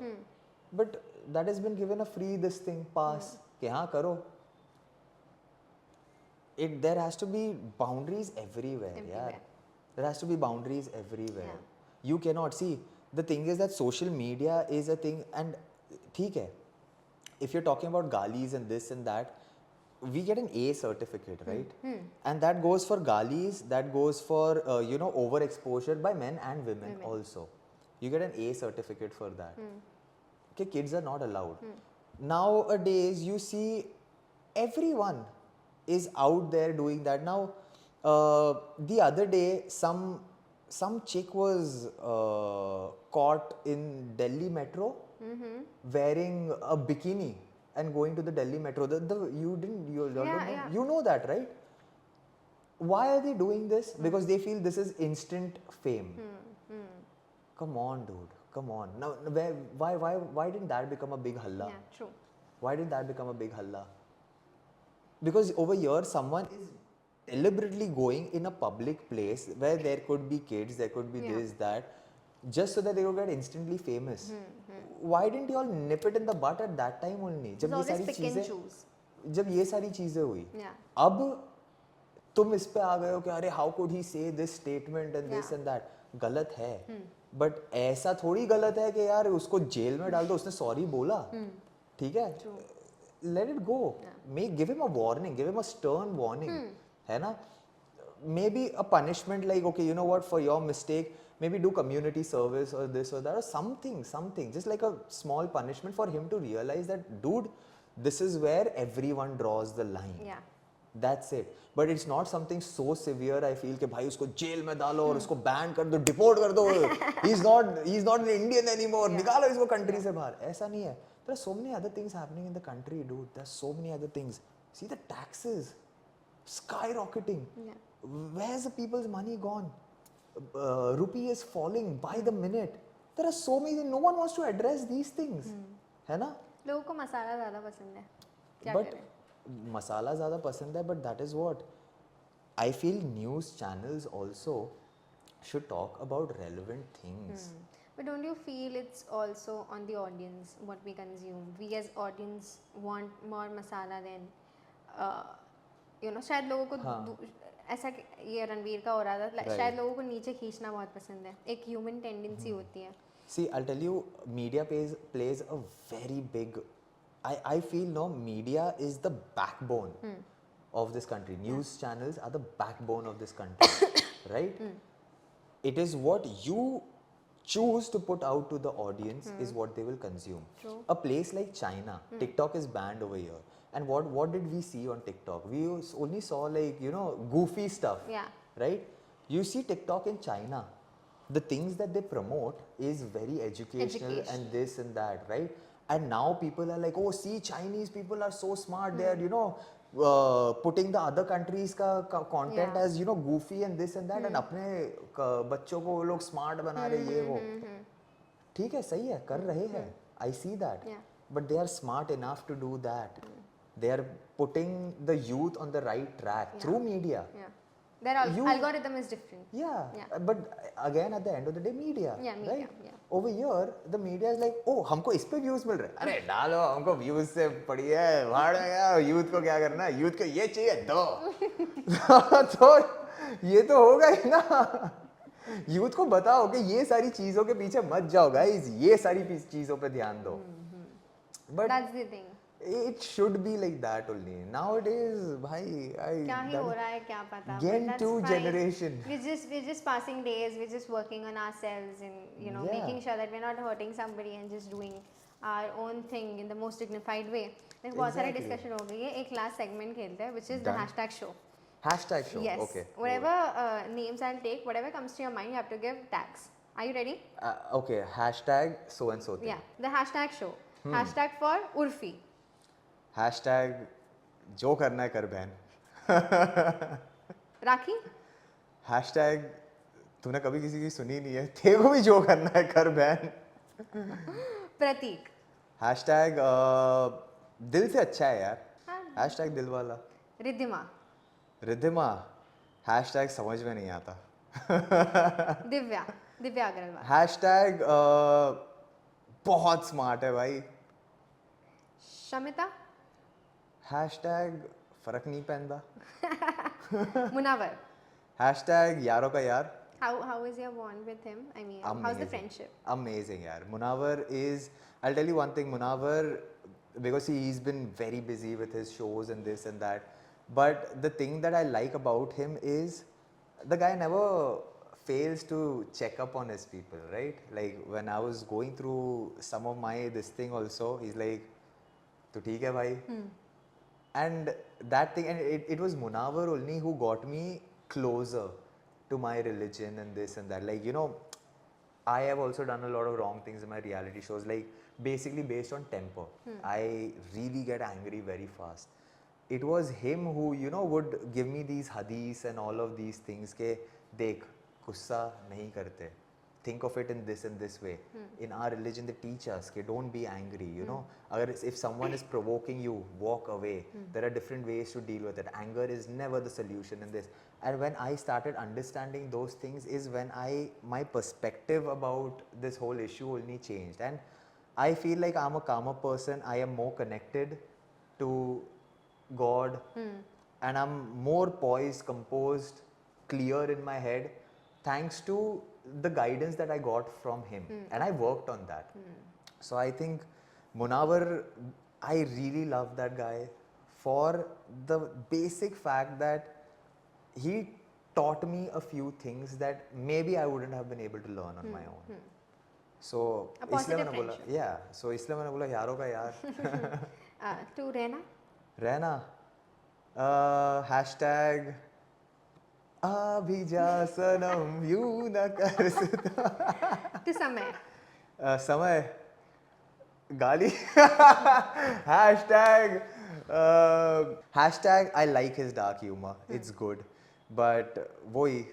but that has been given a free this thing pass कि हाँ करो. There has to be boundaries everywhere. Yeah. There has to be boundaries everywhere. You cannot see. The thing is that social media is a thing, and ठीक है, if you're talking about galis and this and that, we get an A certificate, right? And that goes for galis, that goes for overexposure by men and women also. You get an A certificate for that. Okay, kids are not allowed. Nowadays you see everyone is out there doing that. Now the other day some chick was caught in Delhi metro wearing a bikini and going to the Delhi metro. You know that, right? Why are they doing this? Because they feel this is instant fame. Come on, dude. Come on. Now, why didn't that become a big halla? Yeah, true. Why did that become a big halla? Because over here, someone is deliberately going in a public place where there could be kids, there could be this, that, just so that they will get instantly famous. Why didn't you all nip it in the butt at that time only? It's always pick and choose. जब ये सारी चीजें हुई, Yeah. अब तुम इस पे आ गए हो कि अरे how could he say this statement and this and that? गलत है. बट ऐसा थोड़ी गलत है कि यार उसको जेल में डाल दो, उसने सॉरी बोला, ठीक है, let it go, give him a warning, give him a stern warning, है ना, may be a punishment like okay you know what for your mistake maybe do community service or this or that or something just like a small punishment for him to realize that dude, this is where everyone draws the line. Yeah. That's it. But it's not something so severe. I feel कि भाई उसको jail में डालो और उसको ban कर दो, deport कर दो. He's not an Indian anymore. निकालो इसको कंट्री से बाहर. ऐसा नहीं है. There are so many other things happening in the country, dude. There are so many other things. See the taxes skyrocketing. Yeah. Where's the people's money gone? Rupee is falling by the minute. There are so many. No one wants to address these things. है ना? लोगों को मसाला ज़्यादा पसंद है. क्या But करें? मसाला ज़्यादा पसंद है, but that is what I feel news channels also should talk about relevant things. But don't you feel it's also on the audience what we consume? We as audience want more masala than शायद लोगों को ऐसा ये रणवीर का हो रहा था, शायद लोगों को नीचे खींचना बहुत पसंद है. एक ह्यूमन टेंडेंसी होती है. See, I'll tell you, media plays a very big. I feel no, media is the backbone of this country. News channels are the backbone of this country, right? It is what you choose to put out to the audience is what they will consume. True. A place like China, TikTok is banned over here. And what did we see on TikTok? We only saw like, goofy stuff. Yeah. Right? You see TikTok in China, the things that they promote is very educational and this and that, right? And now people are like, oh, see, Chinese people are so smart. They are, putting the other countries का content as, goofy and this and that. And अपने बच्चों को वो लोग smart बना रहे ये वो. ठीक है, सही है, कर रहे हैं. I see that. Yeah. But they are smart enough to do that. They are putting the youth on the right track through media. Yeah. Their algorithm is different. Yeah. But again, at the end of the day, media. Yeah, media. Right? Yeah. Over here, the media is like, oh, हमको इस पे views मिल रहे हैं. अरे डालो, हमको views से पड़ी है. भाड़ में गया, youth को क्या करना है? Youth को ये चाहिए दो. तो ये तो होगा ही ना. Youth को बताओ कि ये सारी चीजों के पीछे मत जाओ, guys. ये सारी चीजों पे ध्यान दो. But that's the thing. It should be like that only. Nowadays, bhai, क्या ही हो रहा है क्या पता. Gen 2 generation. We're just passing days. We're just working on ourselves and making sure that we're not hurting somebody and just doing our own thing in the most dignified way. देखो बहुत सारी discussion हो गई है. एक last segment खेलते हैं, which is the hashtag show. Hashtag show. Yes. Okay. Whatever names I'll take, whatever comes to your mind, you have to give tags. Are you ready? Okay. Hashtag so and so thing. Yeah. The hashtag show. Hashtag for Urfi. Hashtag जो करना है कर बहन. राखी. Hashtag तूने कभी किसी की सुनी नहीं है, तेरे को भी जो करना है कर बहन. प्रतीक. Hashtag दिल से अच्छा है यार. Hashtag दिल वाला. रिद्धिमा. रिद्धिमा. Hashtag समझ में नहीं आता. दिव्या अग्रवाल. Hashtag बहुत स्मार्ट है भाई. शमिता. Hashtag फर्क नहीं पहनता. मुनावर. Hashtag यारों का यार. How is your bond with him? I mean, how's the Amazing. friendship? Amazing, yaar. Munawar is, I'll tell you one thing, Munawar, because he's been very busy with his shows and this and that. But the thing that I like about him is the guy never fails to check up on his people, right? Like when I was going through some of my this thing also, he's like, "Tu theek hai bhai?" And that thing, and it was Munawar only who got me closer to my religion and this and that. Like, you know, I have also done a lot of wrong things in my reality shows, like basically based on temper. I really get angry very fast. It was him who, you know, would give me these hadiths and all of these things ke dekh gussa nahi karte, think of it in this way. In our religion they teach us ke don't be angry, you know, agar if someone is provoking you, walk away. There are different ways to deal with it. Anger is never the solution in this. And when I started understanding those things is when my perspective about this whole issue only changed, and I feel like I'm a calmer person. I am more connected to God, and I'm more poised, composed, clear in my head, thanks to the guidance that I got from him, and I worked on that. So I think Munawar, I really love that guy for the basic fact that he taught me a few things that maybe I wouldn't have been able to learn on my own. So A इसलिए positive मैंने बोला, friendship. yeah, so इसलिए मैंने बोला यारों का यार To रहना? रहना, हैशटैग अभी जा सनम यूं न कर सुता To समय? समय गाली hashtag hashtag I like his dark humor, it's good, but वही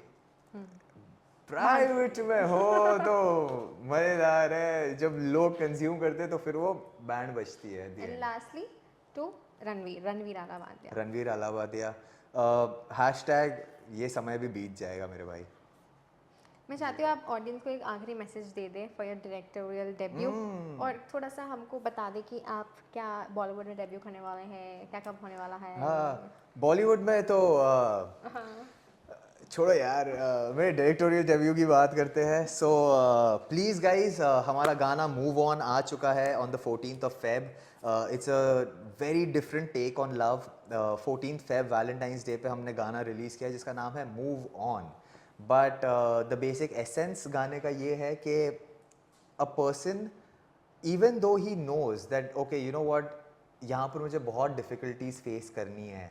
प्राइवेट में हो तो मजेदार है, जब लोग कंज्यूम करते हैं तो फिर वो बैंड बजती है at the And end. lastly, to Ranveer Alabadia. Ranveer Allahbadia, hashtag ये समय भी बीत जाएगा मेरे भाई. मैं चाहती हूँ आप ऑडियंस को एक आखिरी मैसेज दे दें फॉर योर डायरेक्टोरियल डेब्यू, और थोड़ा सा हमको बता दें कि आप क्या बॉलीवुड में डेब्यू करने वाले हैं, क्या कब होने वाला है. हाँ, बॉलीवुड में तो छोड़ो यार, मेरे डायरेक्टोरियल डेब्यू की बात करते हैं. सो प्लीज़ गाइज, हमारा गाना मूव ऑन आ चुका है on the 14th of Feb. It's a very different take on love. 14th Feb Valentine's Day पे हमने गाना रिलीज़ किया जिसका नाम है move on. But the basic essence गाने का ये है कि a person, even though he knows that okay, you know what, यहाँ पर मुझे बहुत difficulties face करनी है,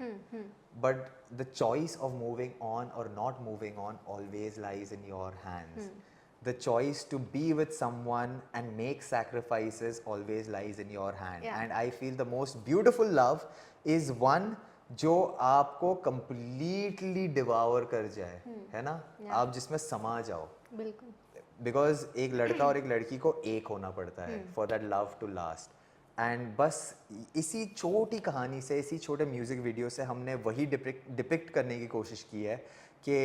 but the choice of moving on or not moving on always lies in your hands. The choice to be with someone and make sacrifices always lies in your hand. Yeah. And I feel the most beautiful love is one जो आपको completely devour कर जाए, है ना, आप जिसमें समा जाओ. बिल्कुल. बिकॉज एक लड़का और एक लड़की को एक होना पड़ता है for that love to last. And बस इसी छोटी कहानी से, इसी छोटे म्यूजिक वीडियो से हमने वही डिपिक्ट करने की कोशिश की है कि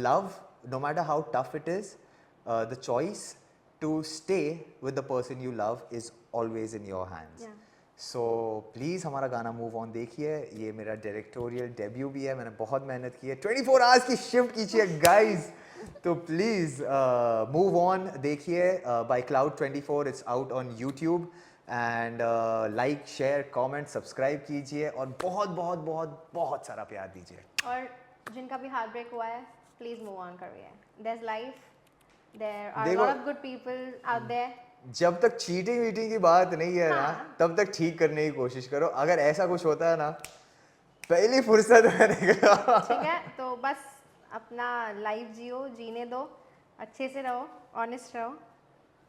love, no matter how tough it is, the choice to stay with the person you love is always in your hands. So please हमारा गाना मूव ऑन देखिए. ये मेरा डायरेक्टोरियल डेब्यू भी है, मैंने बहुत मेहनत की है. 24 आवर्स की शिफ्ट कीजिए गाइज. तो प्लीज़ मूव ऑन देखिए by Cloud 24. It's out on YouTube. And like, share, comment, subscribe कीजिए और बहुत बहुत बहुत बहुत सारा प्यार दीजिए. और जिनका भी हार्ट ब्रेक हुआ है, प्लीज मूव ऑन करिए. There is life, there are देखो, lot of good people out there. जब तक चीटिंग वीटिंग की बात नहीं है ना, तब तक ठीक करने की कोशिश करो. अगर ऐसा कुछ होता है ना, पहली फुर्सत में निकलो. ठीक है, तो बस अपना लाइफ जियो, जीने दो, अच्छे से रहो, ऑनेस्ट रहो,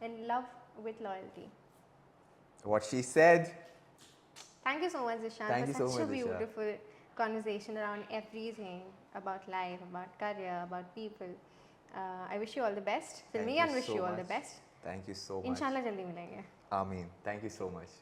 and love with loyalty. What she said. Thank you so much, Zishan, Thank you for so such a much, Disha. beautiful conversation around everything about life, about career, about people. I wish you all the best. Thank Filmi you and wish so you all the much. best. Thank you so much. Inshallah जल्दी मिलेंगे. Ameen. Thank you so much.